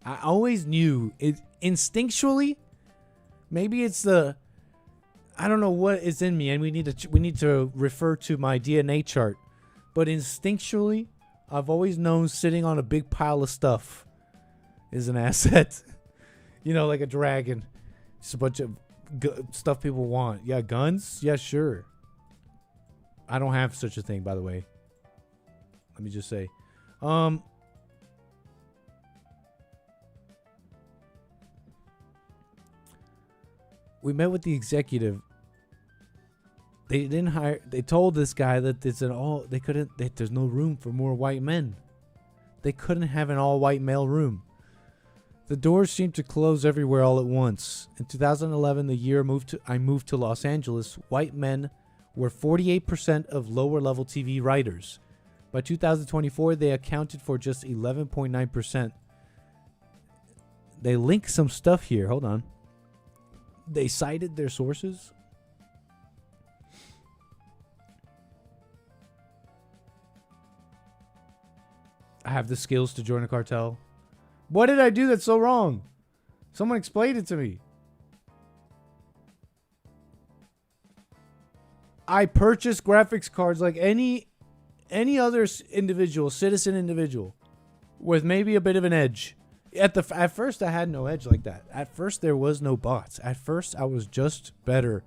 Speaker 4: I always knew it instinctually. Maybe it's the... I don't know what is in me, and we need to refer to my DNA chart. But instinctually, I've always known sitting on a big pile of stuff is an asset. You know, like a dragon. Just a bunch of stuff people want. Yeah, guns? Yeah, sure. I don't have such a thing, by the way. Let me just say. We met with the executive. They didn't hire. They told this guy that it's an all. They couldn't. There's no room for more white men. They couldn't have an all-white male room. The doors seemed to close everywhere all at once. In 2011, the year I moved to Los Angeles, white men were 48% of lower-level TV writers. By 2024, they accounted for just 11.9%. They link some stuff here. Hold on. They cited their sources. I have the skills to join a cartel. What did I do that's so wrong? Someone explain it to me. I purchased graphics cards like any other individual, citizen individual, with maybe a bit of an edge. At first, I had no edge like that. At first, there was no bots. At first, I was just better.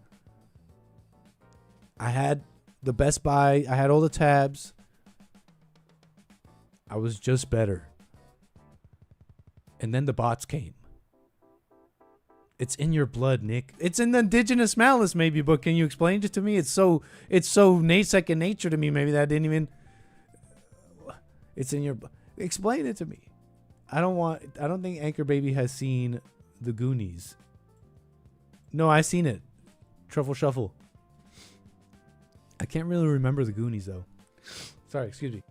Speaker 4: I had the Best Buy. I had all the tabs. I was just better. And then the bots came. It's in your blood, Nick. It's in the indigenous malice, maybe, but can you explain it to me? It's so second nature to me, maybe that I didn't even... It's in your... Explain it to me. I don't think Anchor Baby has seen The Goonies. No, I've seen it. Truffle Shuffle. I can't really remember The Goonies, though. Sorry, excuse me.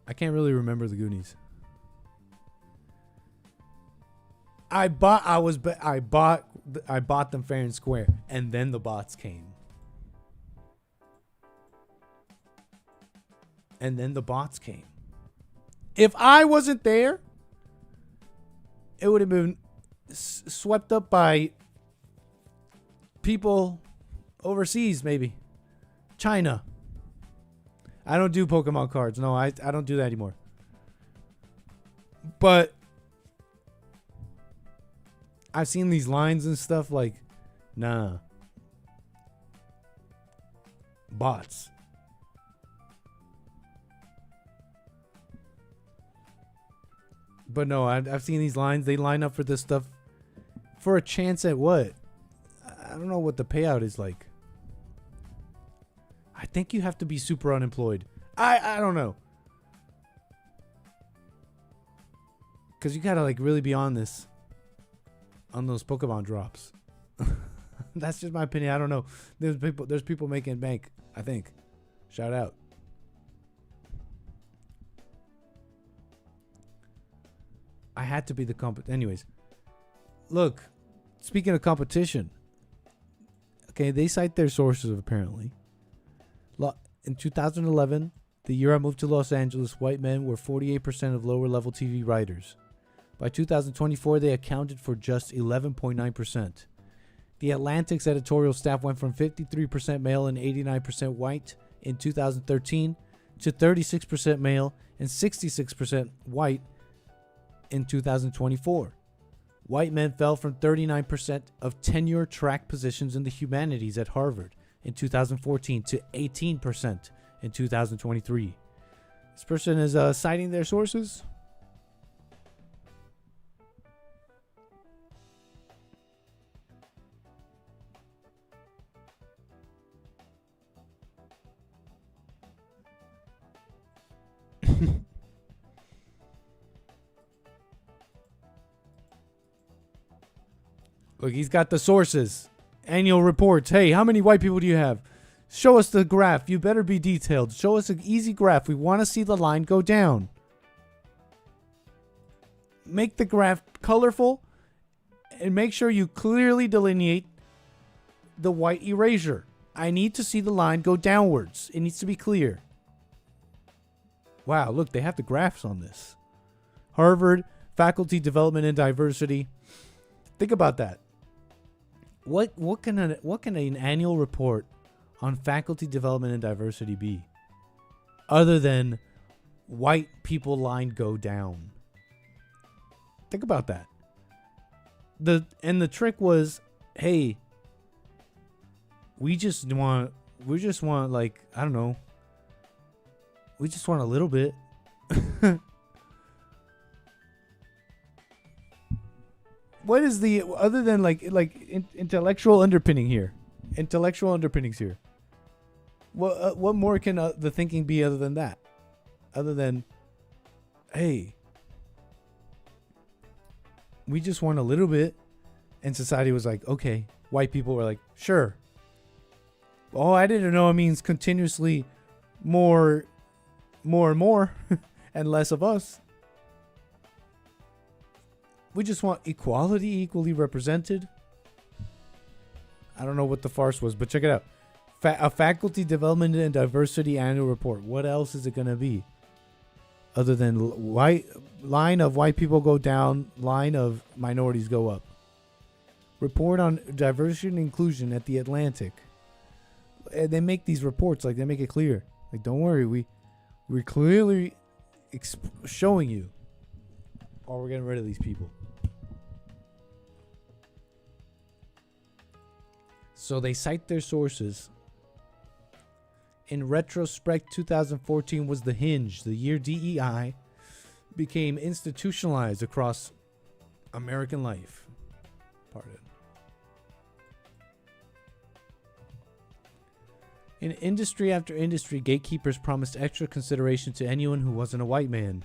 Speaker 4: I can't really remember The Goonies. I bought them fair and square, and then the bots came. If I wasn't there, it would have been swept up by people overseas, maybe. China. I don't do Pokemon cards. No, I don't do that anymore. But I've seen these lines and stuff like, nah. Bots. But no, I've seen these lines. They line up for this stuff for a chance at what? I don't know what the payout is like. I think you have to be super unemployed. I don't know. Because you gotta like really be on this, on those Pokemon drops. That's just my opinion. I don't know. There's people making bank, I think. Shout out. I had to be the anyways. Look, speaking of competition. Okay, they cite their sources apparently. In 2011, the year I moved to Los Angeles, white men were 48% of lower level TV writers. By 2024, they accounted for just 11.9%. The Atlantic's editorial staff went from 53% male and 89% white in 2013 to 36% male and 66% white in 2024. White men fell from 39% of tenure track positions in the humanities at Harvard in 2014 to 18% in 2023. This person is citing their sources. Look, he's got the sources. Annual reports. Hey, how many white people do you have? Show us the graph. You better be detailed. Show us an easy graph. We want to see the line go down. Make the graph colorful and make sure you clearly delineate the white erasure. I need to see the line go downwards. It needs to be clear. Wow, look, they have the graphs on this. Harvard Faculty Development and Diversity. Think about that. What can an annual report on faculty development and diversity be, other than white people line go down? Think about that. The trick was, hey, we just want like, I don't know, we just want a little bit. What is the, other than intellectual underpinning here? Intellectual underpinnings here. What more can the thinking be other than that? Other than, hey, we just want a little bit. And society was like, okay. White people were like, sure. Oh, I didn't know it means continuously more and more and less of us. We just want equality, equally represented. I don't know what the farce was, but check it out. A faculty development and diversity annual report. What else is it going to be? Other than line of white people go down, line of minorities go up. Report on diversity and inclusion at the Atlantic. And they make these reports, like they make it clear. Like, don't worry, we're clearly showing you. Or we're getting rid of these people. So they cite their sources. In retrospect, 2014 was the hinge, the year DEI became institutionalized across American life. Pardon. In industry after industry, gatekeepers promised extra consideration to anyone who wasn't a white man.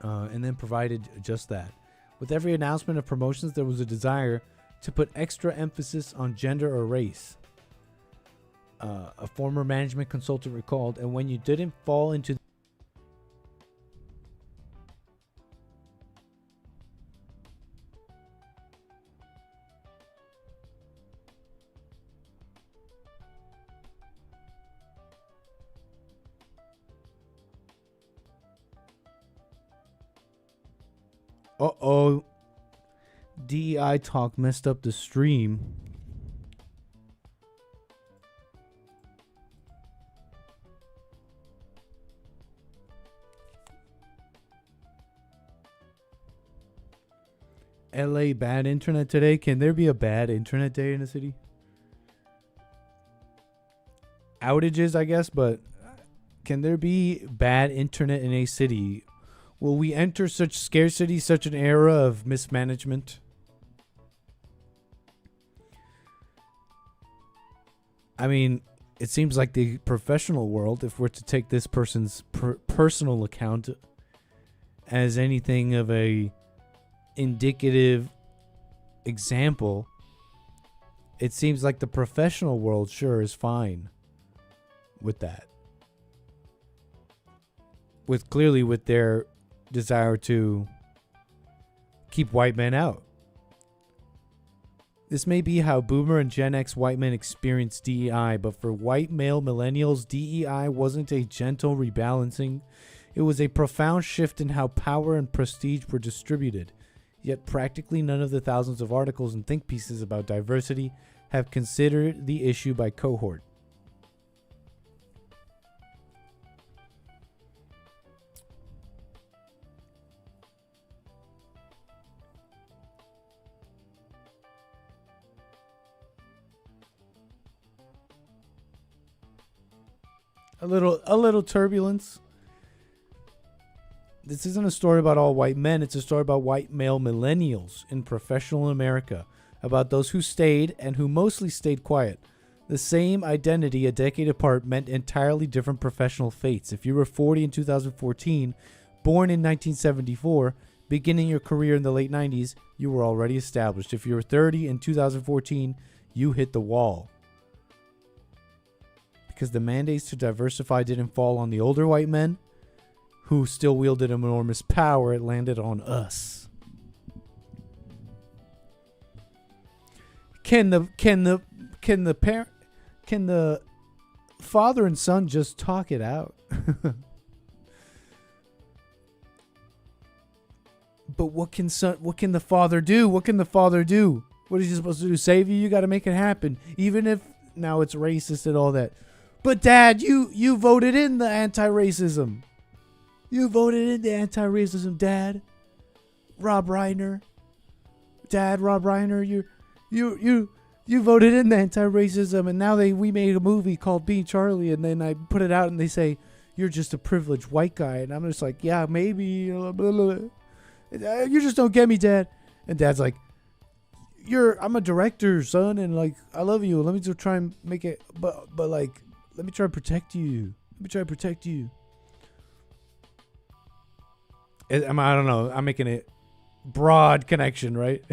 Speaker 4: And then provided just that. With every announcement of promotions, there was a desire to put extra emphasis on gender or race. A former management consultant recalled, and when you didn't fall into Uh-oh. DEI talk messed up the stream. LA bad internet today. Can there be a bad internet day in the city? Outages, I guess, but can there be bad internet in a city? Will we enter such scarcity, such an era of mismanagement? I mean, it seems like the professional world, if we're to take this person's personal account, as anything of a indicative example, it seems like the professional world sure is fine with that. With their desire to keep white men out. This may be how Boomer and Gen X white men experience DEI, but for white male millennials, DEI wasn't a gentle rebalancing. It was a profound shift in how power and prestige were distributed. Yet practically none of the thousands of articles and think pieces about diversity have considered the issue by cohort. A little turbulence. This isn't a story about all white men. It's a story about white male millennials in professional America, about those who stayed and who mostly stayed quiet. The same identity a decade apart meant entirely different professional fates. If you were 40 in 2014, born in 1974, beginning your career in the late 90s, you were already established. If you were 30 in 2014, you hit the wall. Because the mandates to diversify didn't fall on the older white men who still wielded enormous power. It landed on us. Can the father and son just talk it out? But what can the father do? What can the father do? What is he supposed to do? Save you? You got to make it happen. Even if now it's racist and all that. But Dad, you voted in the anti-racism. You voted in the anti-racism, Dad. Rob Reiner. Dad, Rob Reiner, you voted in the anti-racism, and now we made a movie called Being Charlie, and then I put it out and they say, you're just a privileged white guy. And I'm just like, yeah, maybe. Blah, blah, blah. You just don't get me, Dad. And Dad's like, I'm a director, son, and like, I love you. Let me just try and make it, but like, let me try and protect you. I don't know. I'm making a broad connection, right?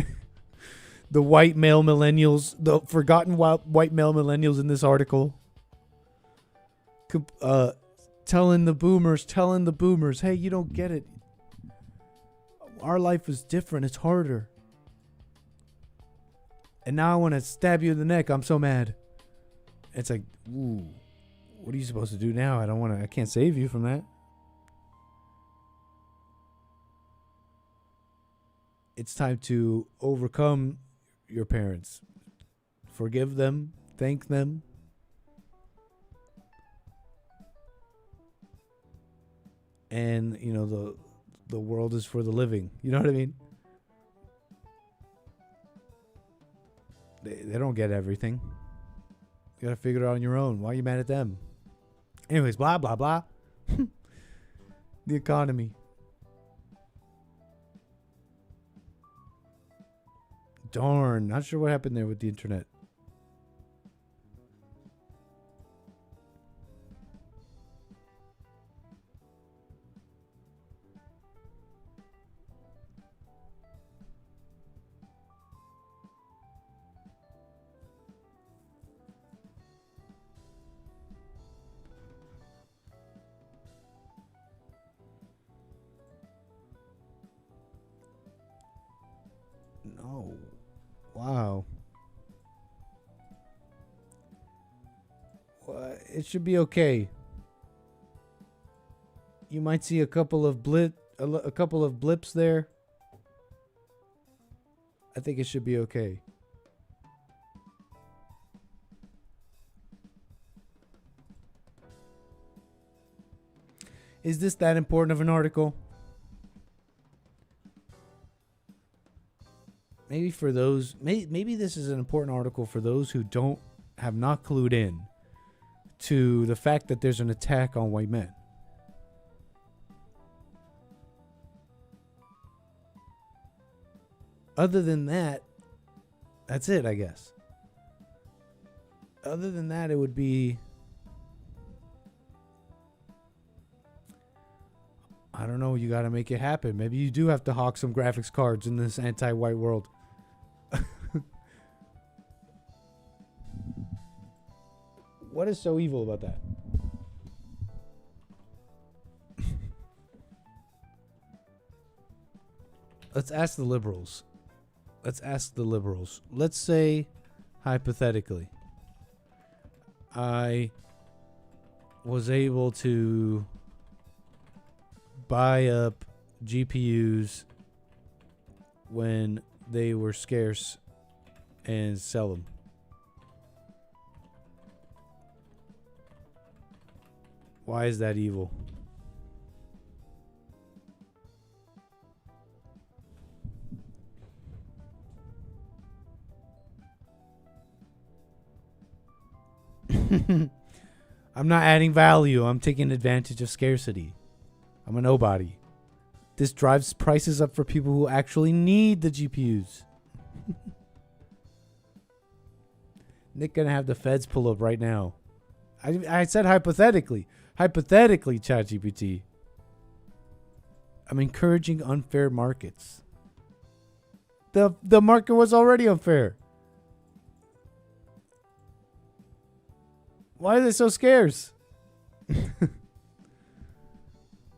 Speaker 4: The white male millennials, the forgotten white male millennials in this article, telling the boomers, hey, you don't get it. Our life is different. It's harder. And now I want to stab you in the neck. I'm so mad. It's like, ooh, what are you supposed to do now? I can't save you from that. It's time to overcome your parents. Forgive them. Thank them. And, the world is for the living. You know what I mean? They don't get everything. You got to figure it out on your own. Why are you mad at them? Anyways, blah, blah, blah. The economy. Darn. Not sure what happened there with the internet. No. Wow. Well, it should be okay. You might see a couple of blips there. I think it should be okay. Is this that important of an article? Maybe for those, maybe this is an important article for those who have not clued in to the fact that there's an attack on white men. Other than that, that's it, I guess. Other than that, it would be I don't know. You got to make it happen. Maybe you do have to hawk some graphics cards in this anti-white world. What is so evil about that? Let's ask the liberals. Let's say, hypothetically, I was able to buy up GPUs when they were scarce and sell them. Why is that evil? I'm not adding value. I'm taking advantage of scarcity. I'm a nobody. This drives prices up for people who actually need the GPUs. Nick gonna have the feds pull up right now. I said hypothetically. Hypothetically, ChatGPT. I'm encouraging unfair markets. The market was already unfair. Why are they so scarce?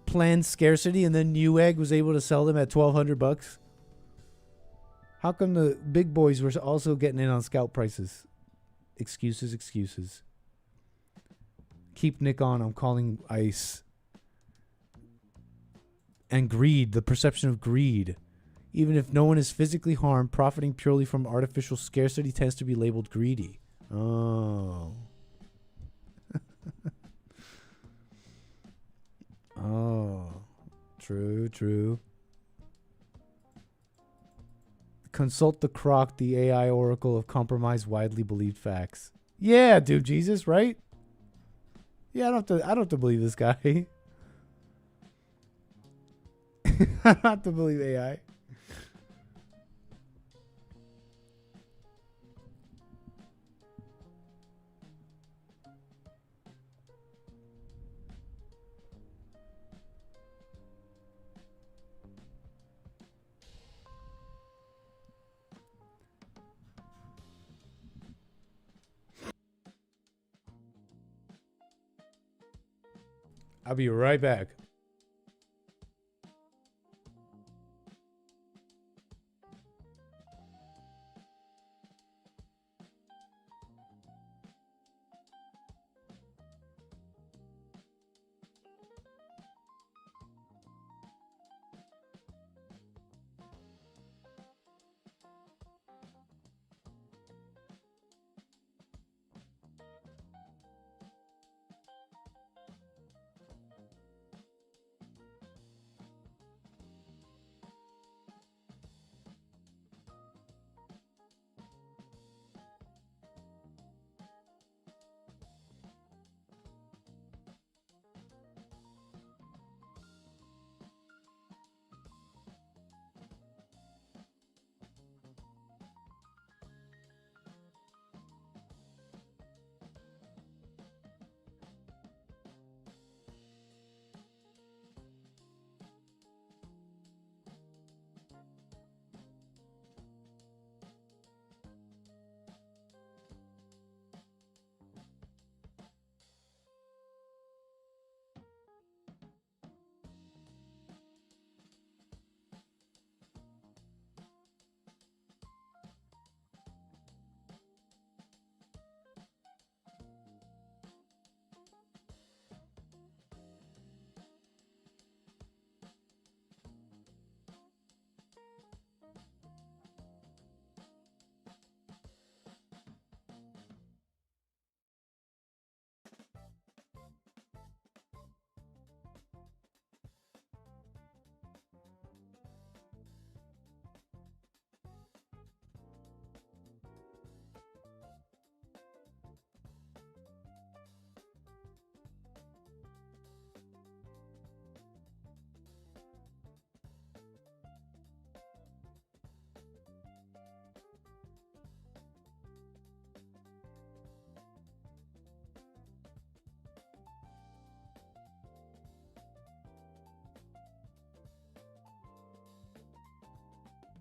Speaker 4: Planned scarcity, and then Newegg was able to sell them at $1,200. How come the big boys were also getting in on scout prices? Excuses. Keep Nick on. I'm calling ICE. And greed, the perception of greed. Even if no one is physically harmed, profiting purely from artificial scarcity tends to be labeled greedy. Oh. Oh. True. Consult the Croc, the AI oracle of compromised widely believed facts. Yeah, dude, Jesus, right? Yeah, I don't have to believe this guy. I don't have to believe AI. I'll be right back.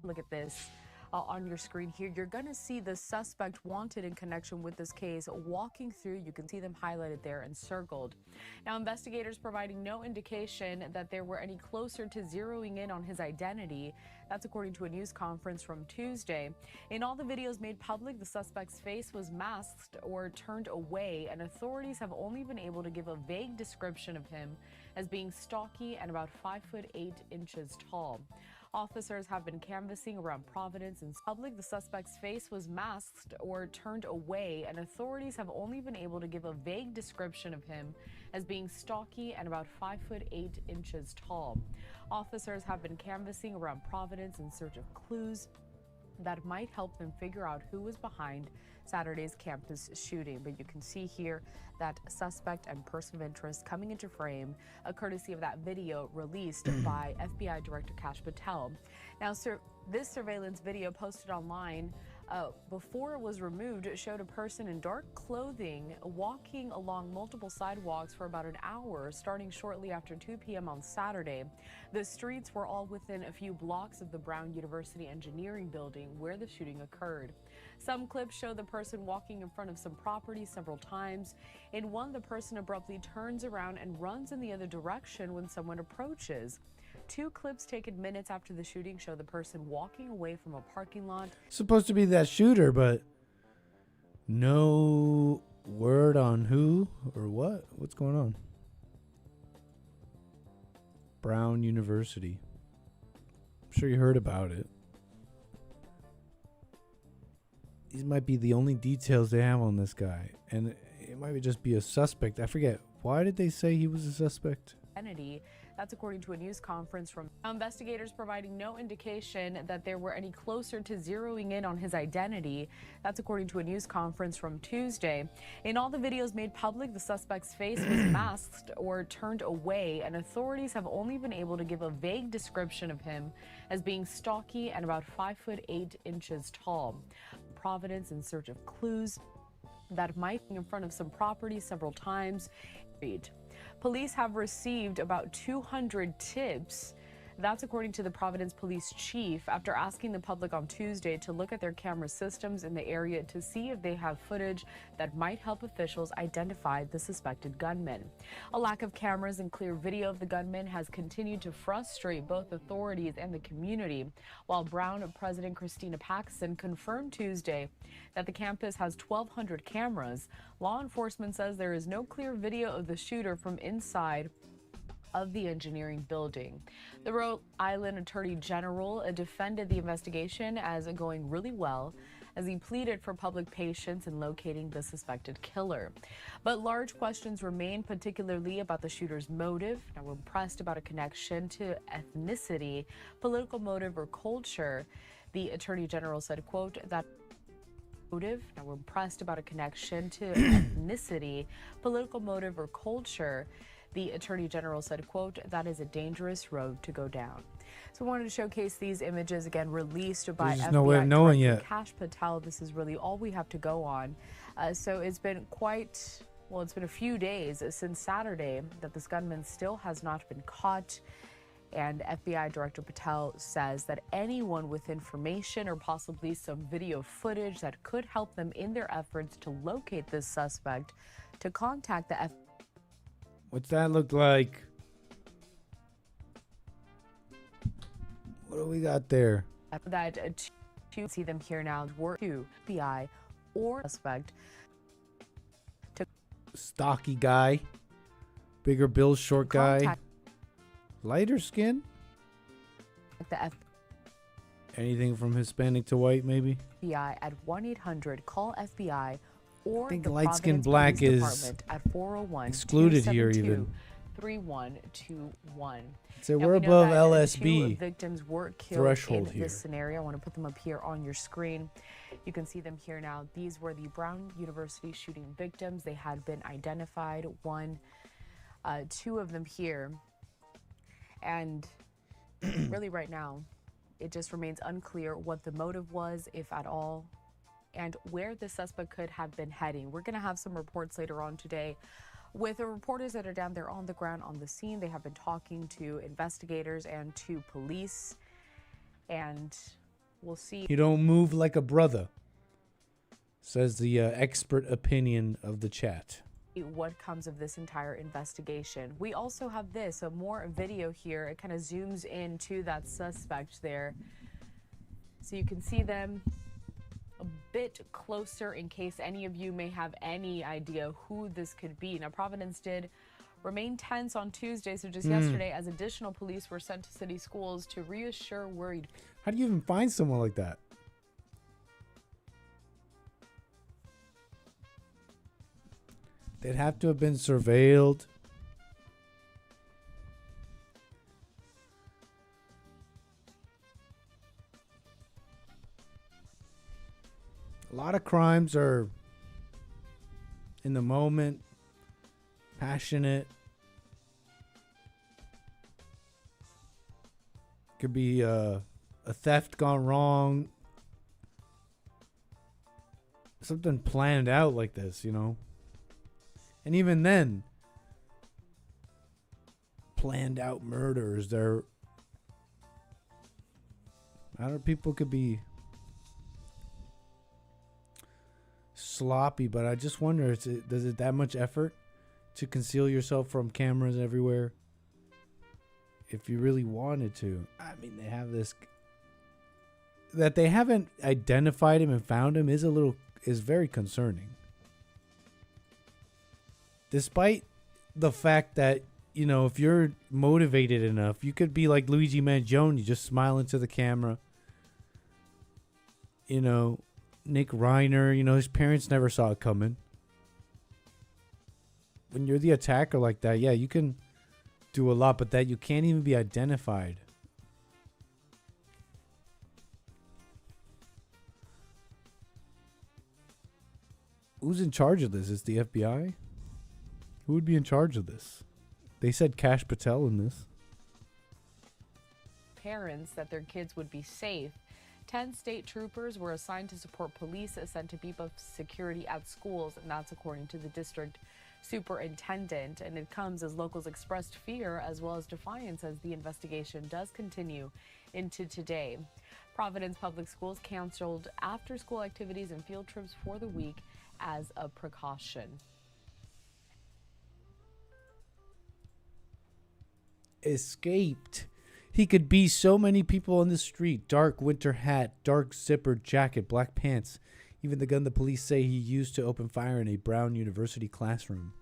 Speaker 16: Look at this. On your screen here, you're going to see the suspect wanted in connection with this case walking through. You can see them highlighted there and circled. Now, investigators providing no indication that they were any closer to zeroing in on his identity. That's according to a news conference from Tuesday. In all the videos made public, the suspect's face was masked or turned away, and authorities have only been able to give a vague description of him as being stocky and about 5'8" tall. Officers have been canvassing around Providence and public. The suspect's face was masked or turned away, and authorities have only been able to give a vague description of him as being stocky and about 5'8" tall. Officers have been canvassing around Providence in search of clues that might help them figure out who was behind Saturday's campus shooting. But you can see here that suspect and person of interest coming into frame, a courtesy of that video released by FBI Director Kash Patel. Now, this surveillance video posted online before it was removed, it showed a person in dark clothing walking along multiple sidewalks for about an hour, starting shortly after 2 p.m. on Saturday. The streets were all within a few blocks of the Brown University Engineering Building where the shooting occurred. Some clips show the person walking in front of some property several times. In one, the person abruptly turns around and runs in the other direction when someone approaches. 2 clips taken minutes after the shooting show the person walking away from a parking lot.
Speaker 4: Supposed to be that shooter, but no word on who or what. What's going on? Brown University. I'm sure you heard about it. These might be the only details they have on this guy. And it might just be a suspect. I forget. Why did they say he was a suspect?
Speaker 16: That's according to a news conference from investigators providing no indication that they were any closer to zeroing in on his identity. That's according to a news conference from Tuesday. In all the videos made public, the suspect's face was masked or turned away, and authorities have only been able to give a vague description of him as being stocky and about 5'8" tall. Providence in search of clues that might be in front of some property several times. Police have received about 200 tips. That's according to the Providence police chief after asking the public on Tuesday to look at their camera systems in the area to see if they have footage that might help officials identify the suspected gunman. A lack of cameras and clear video of the gunman has continued to frustrate both authorities and the community, while Brown President Christina Paxson confirmed Tuesday that the campus has 1,200 cameras. Law enforcement says there is no clear video of the shooter from inside of the engineering building. The Rhode Island Attorney General defended the investigation as going really well, as he pleaded for public patience in locating the suspected killer. But large questions remain, particularly about the shooter's motive. Now, we're pressed about a connection to ethnicity, political motive, or culture. The Attorney General said, quote, that motive. Now, we're pressed about a connection to ethnicity, political motive, or culture. The Attorney General said, quote, that is a dangerous road to go down. So I wanted to showcase these images, again, released by
Speaker 4: There's
Speaker 16: FBI
Speaker 4: no way of knowing
Speaker 16: Director
Speaker 4: yet.
Speaker 16: Kash Patel. This is really all we have to go on. So it's been it's been a few days since Saturday that this gunman still has not been caught. And FBI Director Patel says that anyone with information or possibly some video footage that could help them in their efforts to locate this suspect to contact the FBI.
Speaker 4: What's that look like? What do we got there?
Speaker 16: That to see them here now were to FBI or suspect.
Speaker 4: Stocky guy. Bigger build, short guy.
Speaker 16: Contact
Speaker 4: Lighter skin?
Speaker 16: the
Speaker 4: Anything from Hispanic to white, maybe?
Speaker 16: FBI at 1-800-CALL FBI or
Speaker 4: I think
Speaker 16: the
Speaker 4: light-skinned
Speaker 16: Providence
Speaker 4: black
Speaker 16: Police
Speaker 4: is
Speaker 16: Department at 401
Speaker 4: excluded here even.
Speaker 16: 3121.
Speaker 4: So
Speaker 16: Now,
Speaker 4: we're
Speaker 16: we know
Speaker 4: above
Speaker 16: that
Speaker 4: LSB
Speaker 16: 2 victims were killed
Speaker 4: threshold
Speaker 16: in
Speaker 4: here.
Speaker 16: this scenario. I want to put them up here on your screen. You can see them here now. These were the Brown University shooting victims. They had been identified. 2 of them here. And really right now, it just remains unclear what the motive was, if at all, and where the suspect could have been heading. We're going to have some reports later on today with the reporters that are down there on the ground on the scene. They have been talking to investigators and to police, and We'll see.
Speaker 4: You don't move like a brother, says the expert opinion of the chat.
Speaker 16: What comes of this entire investigation. We also have this, a more video here. It kind of zooms into that suspect there. So you can see them a bit closer in case any of you may have any idea who this could be. Now, Providence did remain tense on Tuesday, so just yesterday, as additional police were sent to city schools to reassure worried.
Speaker 4: How do you even find someone like that? They'd have to have been surveilled. A lot of crimes are in the moment, passionate. Could be a theft gone wrong. Something planned out like this, you know. And even then, planned out murders, people could be sloppy, but I just wonder, does it that much effort to conceal yourself from cameras everywhere? If you really wanted to. I mean, they have this, that they haven't identified him and found him is very concerning. Despite the fact that, you know, if you're motivated enough, you could be like Luigi Mangione, just smile into the camera. You know, Nick Reiner, you know, his parents never saw it coming. When you're the attacker like that, yeah, you can do a lot, but that you can't even be identified. Who's in charge of this? Is the FBI? Who would be in charge of this? They said Kash Patel in this.
Speaker 16: Parents that their kids would be safe. 10 state troopers were assigned to support police sent to beef up security at schools, and that's according to the district superintendent. And it comes as locals expressed fear as well as defiance as the investigation does continue into today. Providence Public Schools canceled after-school activities and field trips for the week as a precaution.
Speaker 4: Escaped. He could be so many people on the street. Dark winter hat, dark zippered jacket, black pants. Even the gun the police say he used to open fire in a Brown University classroom.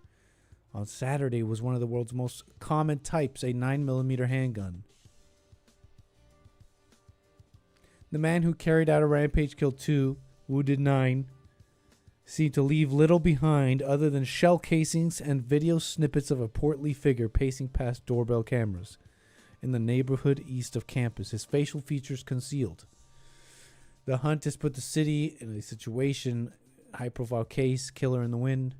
Speaker 4: On Saturday was one of the world's most common types, a 9mm handgun. The man who carried out a rampage killed 2, wounded 9, seemed to leave little behind other than shell casings and video snippets of a portly figure pacing past doorbell cameras in the neighborhood east of campus, his facial features concealed. The hunt has put the city in a situation, high-profile case, killer in the wind.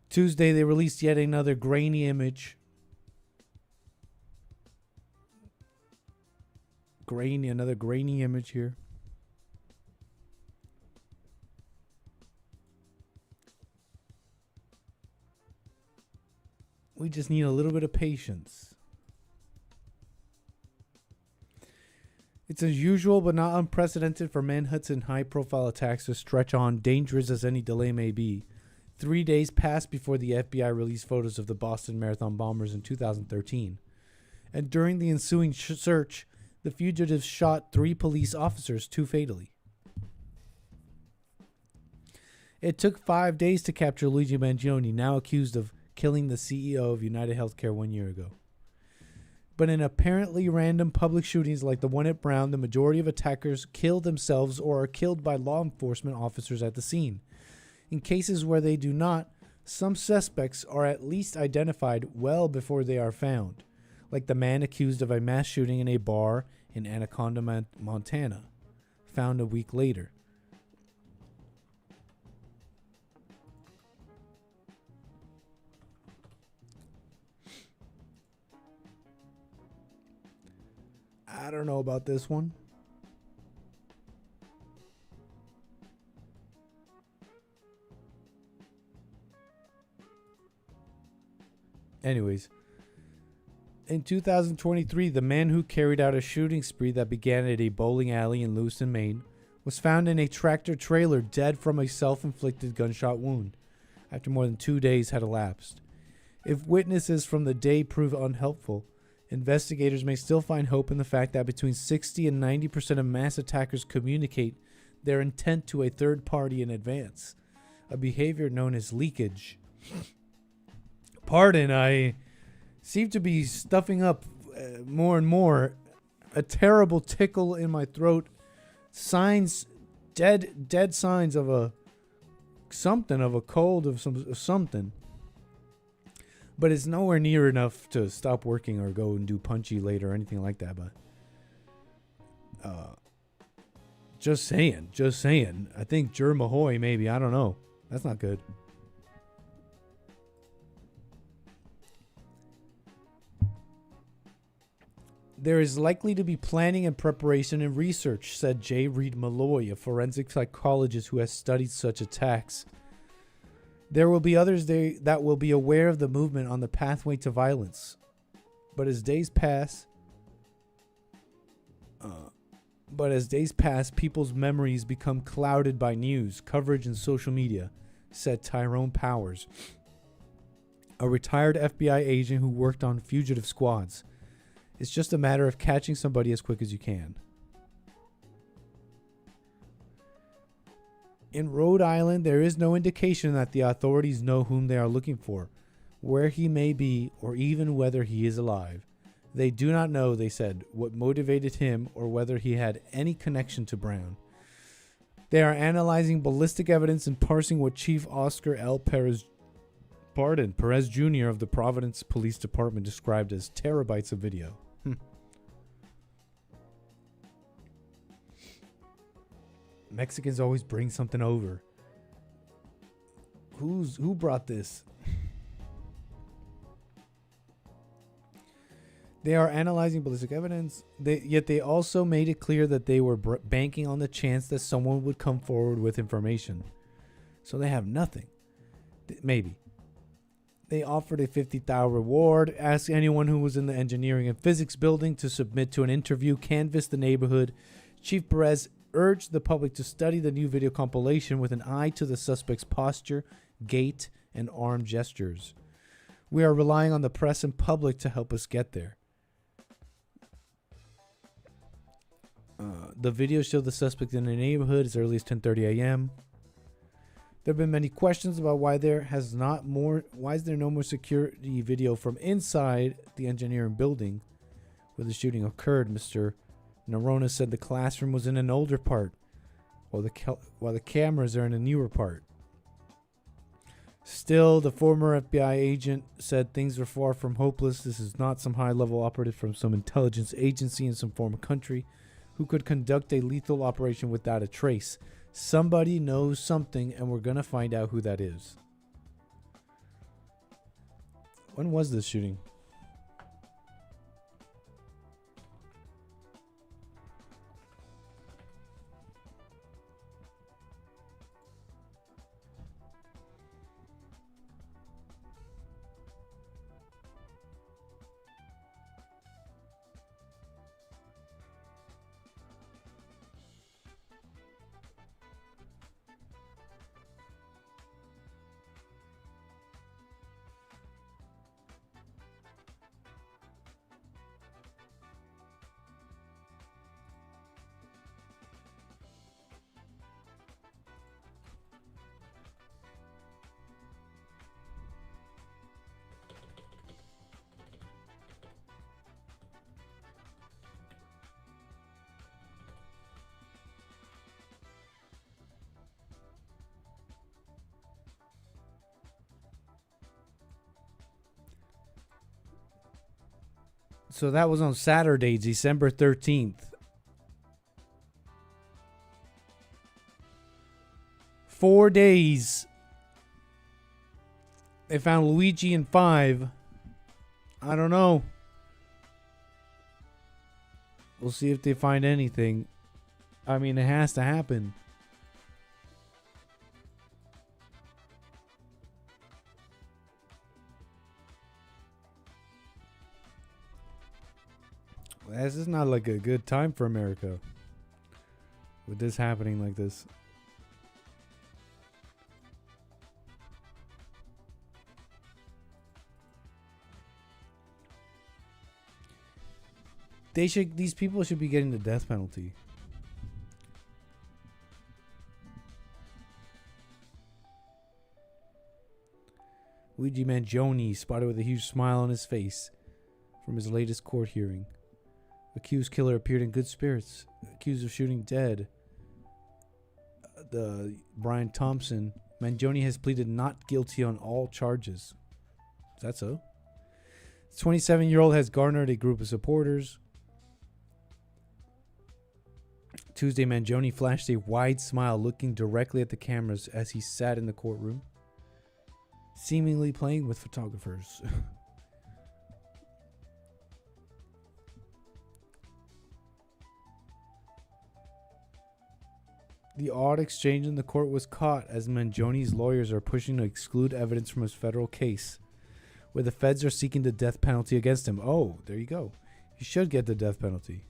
Speaker 4: Tuesday, they released yet another grainy image. Another grainy image here. We just need a little bit of patience. It's unusual but not unprecedented for Manhattan high-profile attacks to stretch on, dangerous as any delay may be. 3 days passed before the FBI released photos of the Boston Marathon bombers in 2013. And during the ensuing search, the fugitives shot 3 police officers, 2 fatally. It took 5 days to capture Luigi Mangione, now accused of killing the CEO of United Healthcare 1 year ago. But in apparently random public shootings like the one at Brown, the majority of attackers kill themselves or are killed by law enforcement officers at the scene. In cases where they do not, some suspects are at least identified well before they are found, like the man accused of a mass shooting in a bar in Anaconda, Montana, found a week later. I don't know about this one. Anyways, In 2023, the man who carried out a shooting spree that began at a bowling alley in Lewiston, Maine, was found in a tractor trailer dead from a self-inflicted gunshot wound after more than 2 days had elapsed. If witnesses from the day prove unhelpful, investigators may still find hope in the fact that between 60 and 90% of mass attackers communicate their intent to a third party in advance, a behavior known as leakage. Pardon, I seem to be stuffing up more and more. A terrible tickle in my throat. Signs, dead signs of a cold, of something. But it's nowhere near enough to stop working or go and do punchy later or anything like that. But just saying. I think Jer Mahoy, maybe. I don't know. That's not good. There is likely to be planning and preparation and research, said J. Reed Malloy, a forensic psychologist who has studied such attacks. There will be others that will be aware of the movement on the pathway to violence. But as days pass, people's memories become clouded by news, coverage, and social media, said Tyrone Powers, a retired FBI agent who worked on fugitive squads. It's just a matter of catching somebody as quick as you can. In Rhode Island, there is no indication that the authorities know whom they are looking for, where he may be, or even whether he is alive. They do not know, they said, what motivated him or whether he had any connection to Brown. They are analyzing ballistic evidence and parsing what Chief Oscar L. Perez Jr. of the Providence Police Department described as terabytes of video. Mexicans always bring something over. Who brought this? They are analyzing ballistic evidence, yet they also made it clear that they were banking on the chance that someone would come forward with information. So they have nothing. Maybe. They offered a $50,000 reward, asked anyone who was in the engineering and physics building to submit to an interview, canvassed the neighborhood. Chief Perez urged the public to study the new video compilation with an eye to the suspect's posture, gait, and arm gestures. We are relying on the press and public to help us get there. The video showed the suspect in the neighborhood as early as 10:30 a.m. There have been many questions about why is there no more security video from inside the engineering building where the shooting occurred. Mr. Narona said the classroom was in an older part, while the cameras are in a newer part. Still, the former FBI agent said things are far from hopeless. This is not some high-level operative from some intelligence agency in some foreign country who could conduct a lethal operation without a trace. Somebody knows something, and we're going to find out who that is. When was this shooting? So that was on Saturday, December 13th. 4 days. They found Luigi in 5. I don't know. We'll see if they find anything. I mean, it has to happen. This is not like a good time for America with this happening like this. These people should be getting the death penalty. Luigi Mangione spotted with a huge smile on his face from his latest court hearing. Accused killer appeared in good spirits. Accused of shooting dead the Brian Thompson. Mangione has pleaded not guilty on all charges. Is that so? The 27-year-old has garnered a group of supporters. Tuesday, Mangione flashed a wide smile looking directly at the cameras as he sat in the courtroom, seemingly playing with photographers. The odd exchange in the court was caught as Mangione's lawyers are pushing to exclude evidence from his federal case, where the feds are seeking the death penalty against him. Oh, there you go. He should get the death penalty.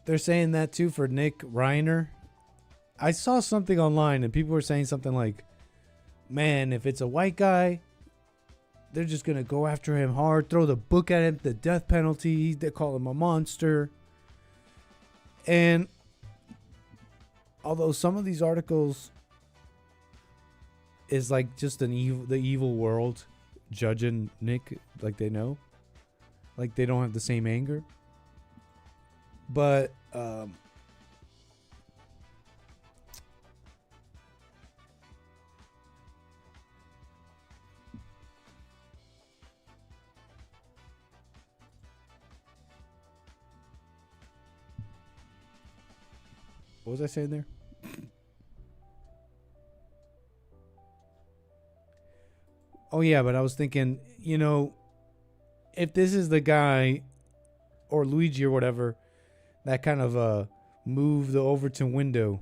Speaker 4: They're saying that too for Nick Reiner. I saw something online and people were saying something like, man, if it's a white guy, they're just going to go after him hard, throw the book at him, the death penalty. They call him a monster. And although some of these articles is like just the evil world judging Nick like they know, like they don't have the same anger. But what was I saying there? Oh yeah, but I was thinking, you know, if this is the guy or Luigi or whatever that kind of moved the Overton window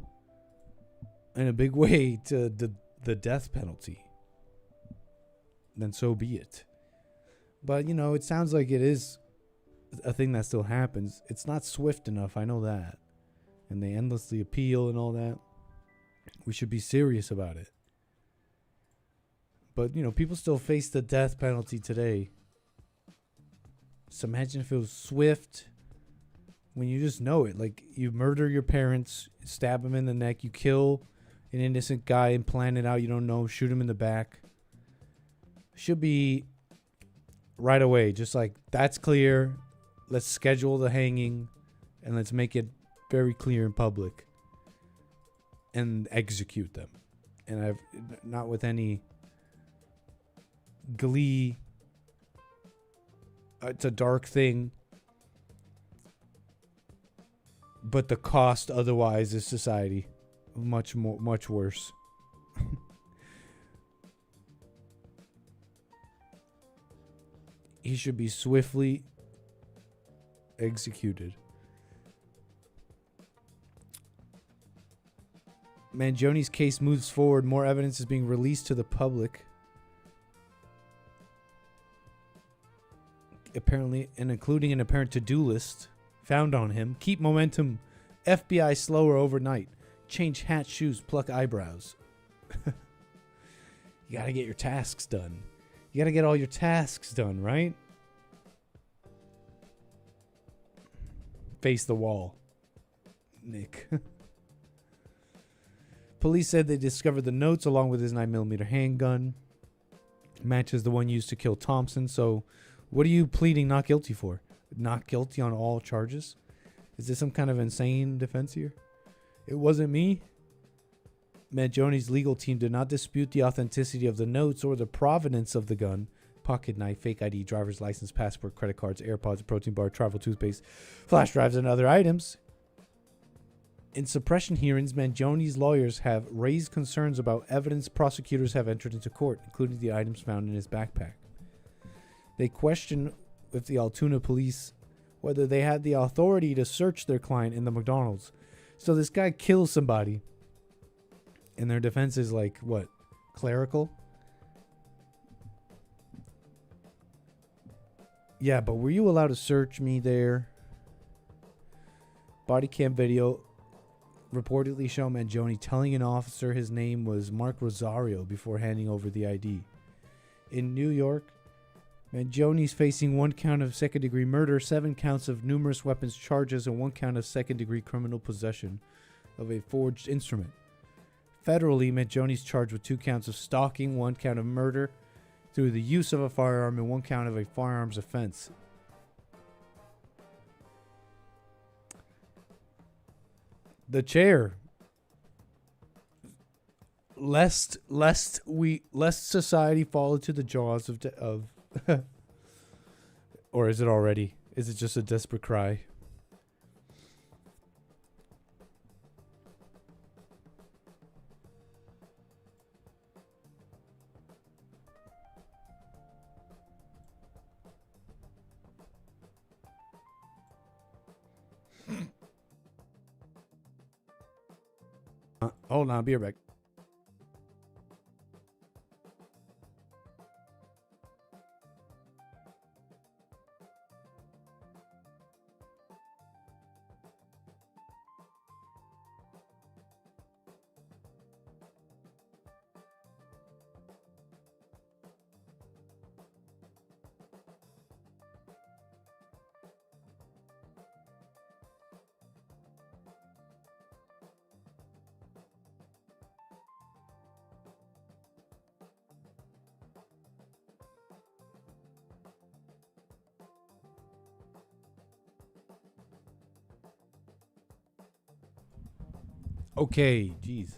Speaker 4: in a big way to the death penalty, then so be it. But, you know, it sounds like it is a thing that still happens. It's not swift enough, I know that. And they endlessly appeal and all that. We should be serious about it. But, you know, people still face the death penalty today. So imagine if it was swift. When you just know it, like you murder your parents, stab them in the neck, you kill an innocent guy and plan it out, you don't know, shoot him in the back. Should be right away, just like that's clear. Let's schedule the hanging and let's make it very clear in public and execute them. And I've not with any glee. It's a dark thing. But the cost otherwise is society much worse. He should be swiftly executed. Mangione's case moves forward. More evidence is being released to the public. Apparently, and including an apparent to-do list found on him. Keep momentum. FBI slower overnight. Change hat, shoes, pluck eyebrows. You gotta get your tasks done. You gotta get all your tasks done, right? Face the wall, Nick. Police said they discovered the notes along with his 9mm handgun. Matches the one used to kill Thompson. So, what are you pleading not guilty for? Not guilty on all charges? Is this some kind of insane defense here? It wasn't me. Mangione's legal team did not dispute the authenticity of the notes or the provenance of the gun, pocket knife, fake ID, driver's license, passport, credit cards, AirPods, protein bar, travel toothpaste, flash drives, and other items. In suppression hearings, Mangione's lawyers have raised concerns about evidence prosecutors have entered into court, including the items found in his backpack. They question with the Altoona police whether they had the authority to search their client in the McDonald's. So this guy kills somebody, and their defense is like, what? clerical. Yeah, but were you allowed to search me there? Body cam video reportedly show Mangione telling an officer his name was Mark Rosario before handing over the ID. In New York, Mangione's facing 1 count of second-degree murder, 7 counts of numerous weapons charges, and 1 count of second-degree criminal possession of a forged instrument. Federally, Mangione's charged with 2 counts of stalking, 1 count of murder through the use of a firearm, and 1 count of a firearms offense. The chair. Lest society fall into the jaws of or is it already? Is it just a desperate cry? Hold on, I'll be right back. Okay, jeez.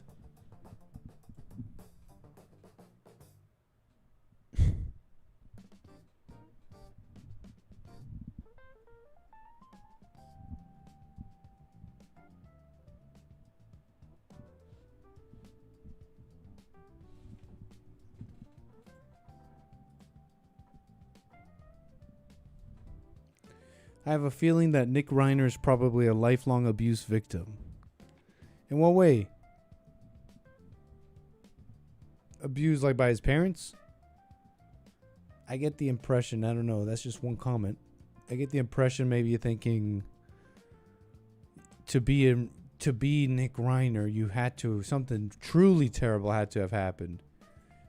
Speaker 4: I have a feeling that Nick Reiner is probably a lifelong abuse victim. In what way? Abused like by his parents? I get the impression, I don't know, that's just one comment. I get the impression maybe you're thinking to be Nick Reiner, you had to, something truly terrible had to have happened.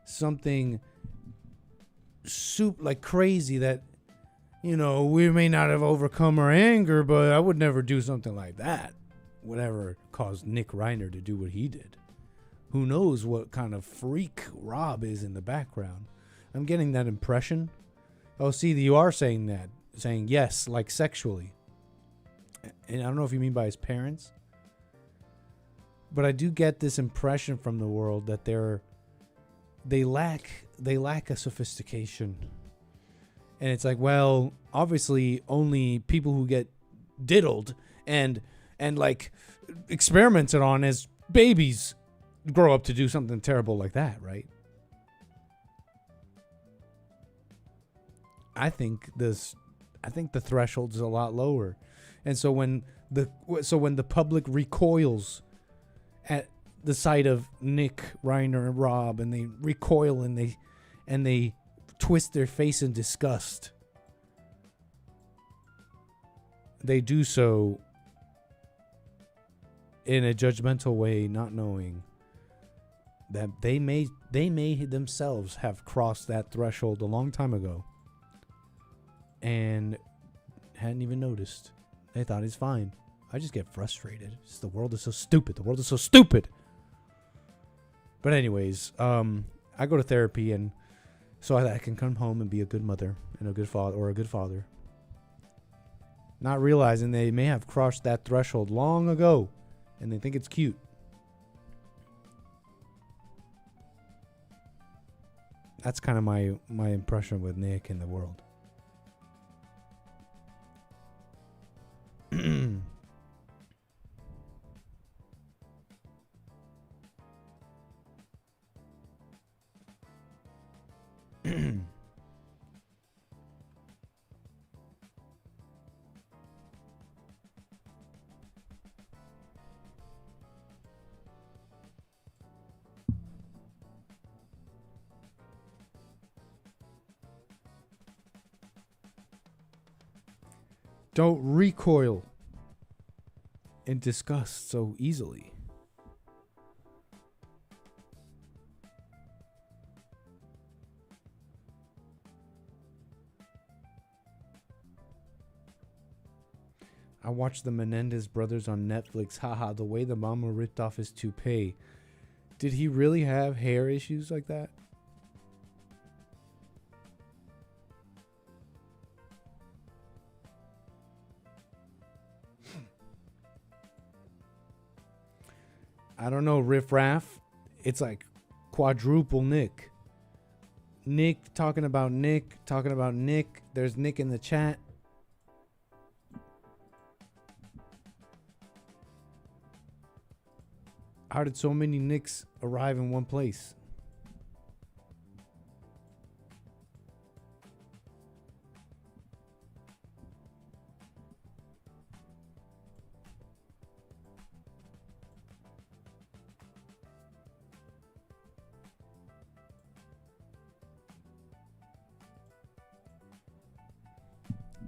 Speaker 4: Something like crazy that, you know, we may not have overcome our anger, but I would never do something like that. Whatever caused Nick Reiner to do what he did. Who knows what kind of freak Rob is in the background. I'm getting that impression. Oh, see, you are saying that. Saying yes, like sexually. And I don't know if you mean by his parents. But I do get this impression from the world that they lack a sophistication. And it's like, well, obviously only people who get diddled and like experimented on as babies grow up to do something terrible like that, right? I think the threshold is a lot lower. And so when the public recoils at the sight of Nick Reiner and Rob, and they recoil and they twist their face in disgust, they do so in a judgmental way, not knowing that they may themselves have crossed that threshold a long time ago and hadn't even noticed. They thought it's fine. I just get frustrated. Just the world is so stupid. The world is so stupid. But anyways, I go to therapy and so I can come home and be a good mother and a good father. Not realizing they may have crossed that threshold long ago and they think it's cute. That's kind of my impression with Nick and the world. Don't recoil in disgust so easily. I watched the Menendez brothers on Netflix. Haha, the way the mama ripped off his toupee. Did he really have hair issues like that? I don't know, Riff Raff. It's like quadruple Nick. Nick talking about Nick, talking about Nick. There's Nick in the chat. How did so many Nicks arrive in one place?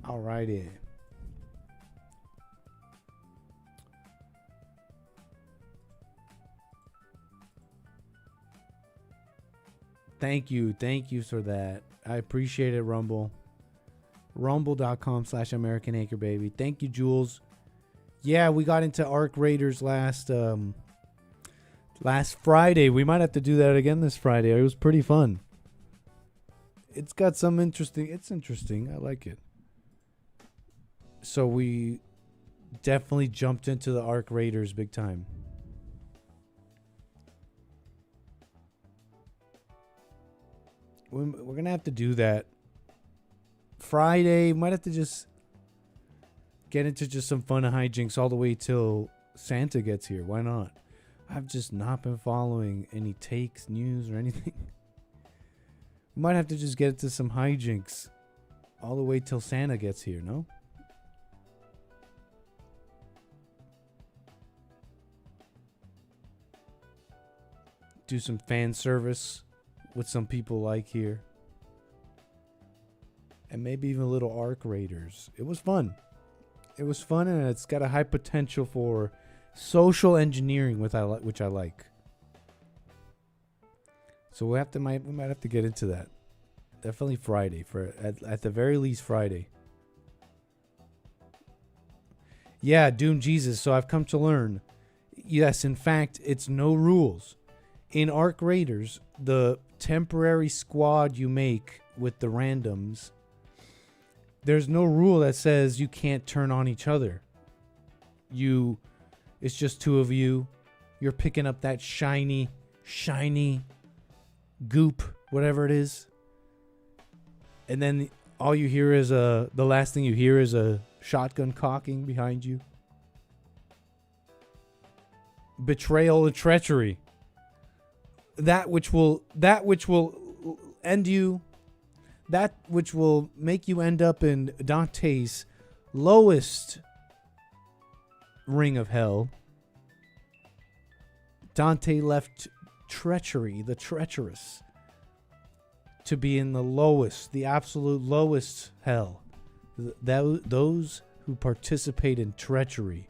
Speaker 4: Alrighty. Thank you for that. I appreciate it, Rumble. Rumble.com/AmericanAcreBaby. Thank you, Jules. Yeah, we got into Arc Raiders last Friday. We might have to do that again this Friday. It was pretty fun. It's got some interesting. It's interesting. I like it. So we definitely jumped into the Arc Raiders big time. We're going to have to do that. Friday, might have to just get into just some fun hijinks all the way till Santa gets here. Why not? I've just not been following any takes, news, or anything. We might have to just get into some hijinks all the way till Santa gets here, no? Do some fan service with some people like here. And maybe even a little Arc Raiders. It was fun. It was fun, and it's got a high potential for social engineering, which I like. So we might have to get into that. Definitely Friday, at the very least Friday. Yeah, Doom Jesus. So I've come to learn. Yes, in fact, it's no rules. In Arc Raiders, the temporary squad you make with the randoms, there's no rule that says you can't turn on each other. It's just two of you. You're picking up that shiny goop, whatever it is. And then all you hear is the last thing you hear is a shotgun cocking behind you. Betrayal and treachery. That which will end you, that which will make you end up in Dante's lowest ring of hell. Dante left treachery, the treacherous, to be in the lowest, the absolute lowest hell. Those who participate in treachery.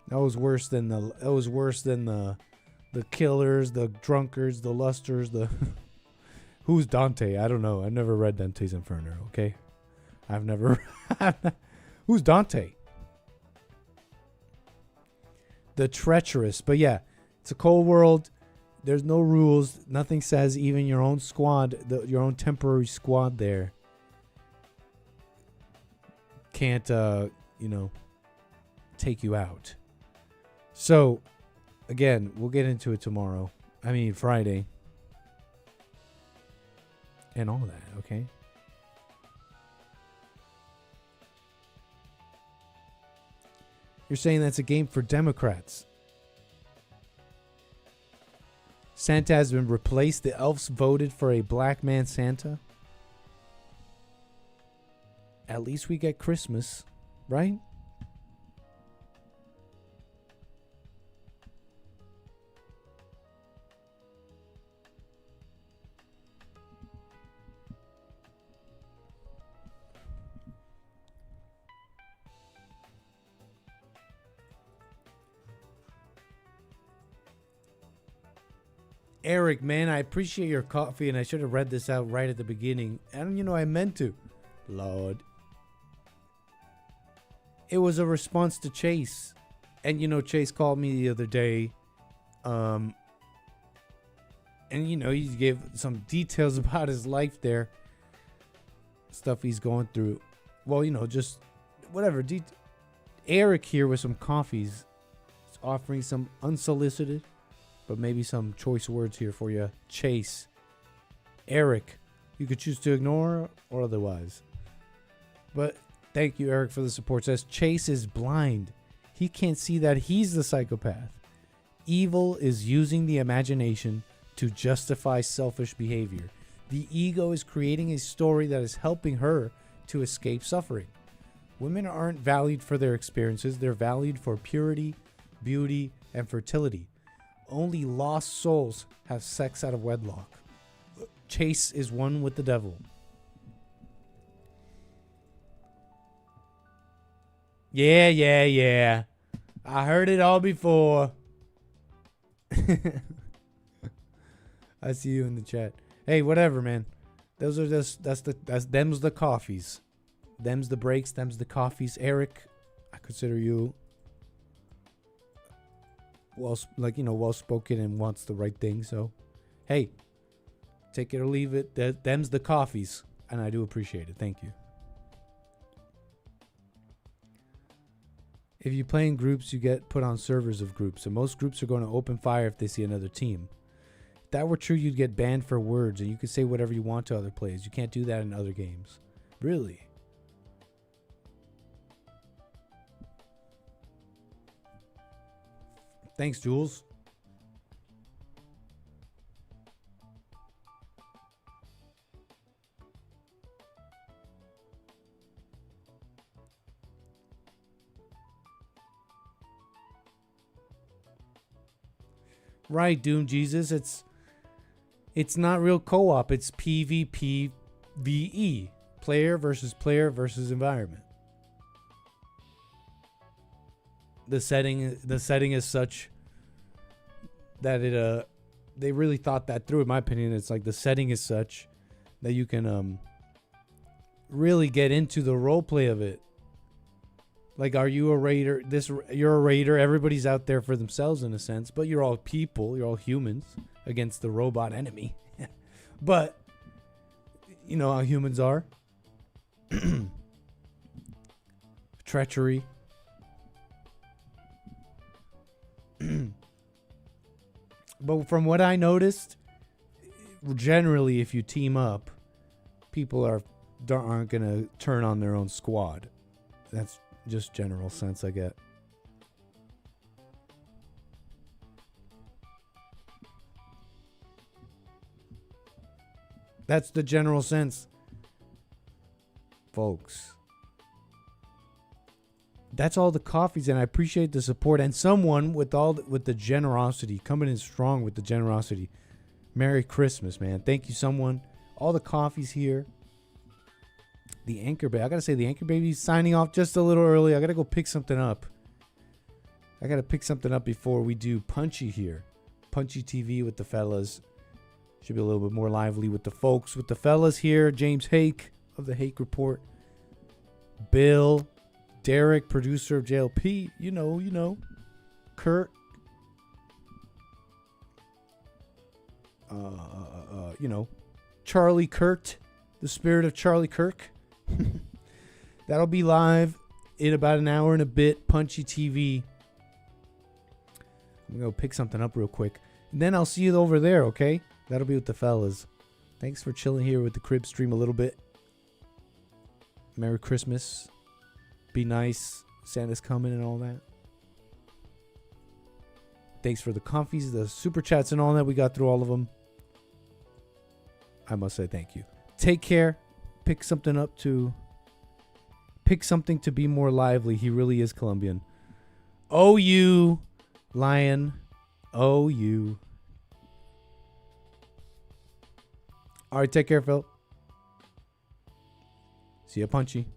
Speaker 4: That was worse than the killers, the drunkards, the lusters, the who's Dante? I don't know. I've never read Dante's Inferno, okay? I've never Who's Dante? The treacherous. But yeah, it's a cold world. There's no rules. Nothing says even your own squad, your own temporary squad there can't take you out. So, again, we'll get into it tomorrow. I mean, Friday. And all that, okay? You're saying that's a game for Democrats. Santa has been replaced. The elves voted for a black man Santa. At least we get Christmas, right? Eric, man, I appreciate your coffee, and I should have read this out right at the beginning. And, I meant to. Lord. It was a response to Chase. And, Chase called me the other day. And, he gave some details about his life there. Stuff he's going through. Well, just whatever. Eric here with some coffees. He's offering some unsolicited, but maybe some choice words here for you. Chase. Eric. You could choose to ignore or otherwise. But thank you, Eric, for the support. Says Chase is blind. He can't see that he's the psychopath. Evil is using the imagination to justify selfish behavior. The ego is creating a story that is helping her to escape suffering. Women aren't valued for their experiences. They're valued for purity, beauty, and fertility. Only lost souls have sex out of wedlock. Chase is one with the devil. Yeah. I heard it all before. I see you in the chat. Hey, whatever, man. Those are them's the coffees. Them's the breaks, them's the coffees. Eric, I consider you well spoken and wants the right thing, so hey, take it or leave it. Them's the coffees, and I do appreciate it. Thank you. If you play in groups, you get put on servers of groups, and most groups are going to open fire if they see another team. If that were true, you'd get banned for words, and you could say whatever you want to other players. You can't do that in other games. Really? Thanks, Jules. Right, Doom Jesus. It's not real co-op. It's PvPvE. Player versus environment. The setting is such that they really thought that through. In my opinion, it's like the setting is such that you can really get into the role play of it. Like, are you a raider? You're a raider. Everybody's out there for themselves in a sense, but you're all people. You're all humans against the robot enemy. But you know how humans are. Treachery. But from what I noticed, generally, if you team up, people aren't gonna turn on their own squad. That's just general sense I get. That's the general sense, folks. That's all the coffees, and I appreciate the support. And someone with the generosity, coming in strong with the generosity. Merry Christmas, man. Thank you, someone. All the coffees here. The Anchor Baby. I gotta say, the Anchor Baby's signing off just a little early. I gotta go pick something up. I gotta pick something up before we do Punchy here. Punchy TV with the fellas. Should be a little bit more lively with the folks. With the fellas here. James Hake of the Hake Report. Bill. Derek, producer of JLP. You know. Kurt. Charlie Kurt. The spirit of Charlie Kirk. That'll be live in about an hour and a bit. Punchy TV. I'm going to go pick something up real quick. And then I'll see you over there, okay? That'll be with the fellas. Thanks for chilling here with the crib stream a little bit. Merry Christmas. Be nice. Santa's coming and all that. Thanks for the confies, the super chats and all that. We got through all of them. I must say thank you. Take care. Pick something to be more lively. He really is Colombian. Oh, you lion. Oh, you. All right, take care, Phil. See ya, Punchy.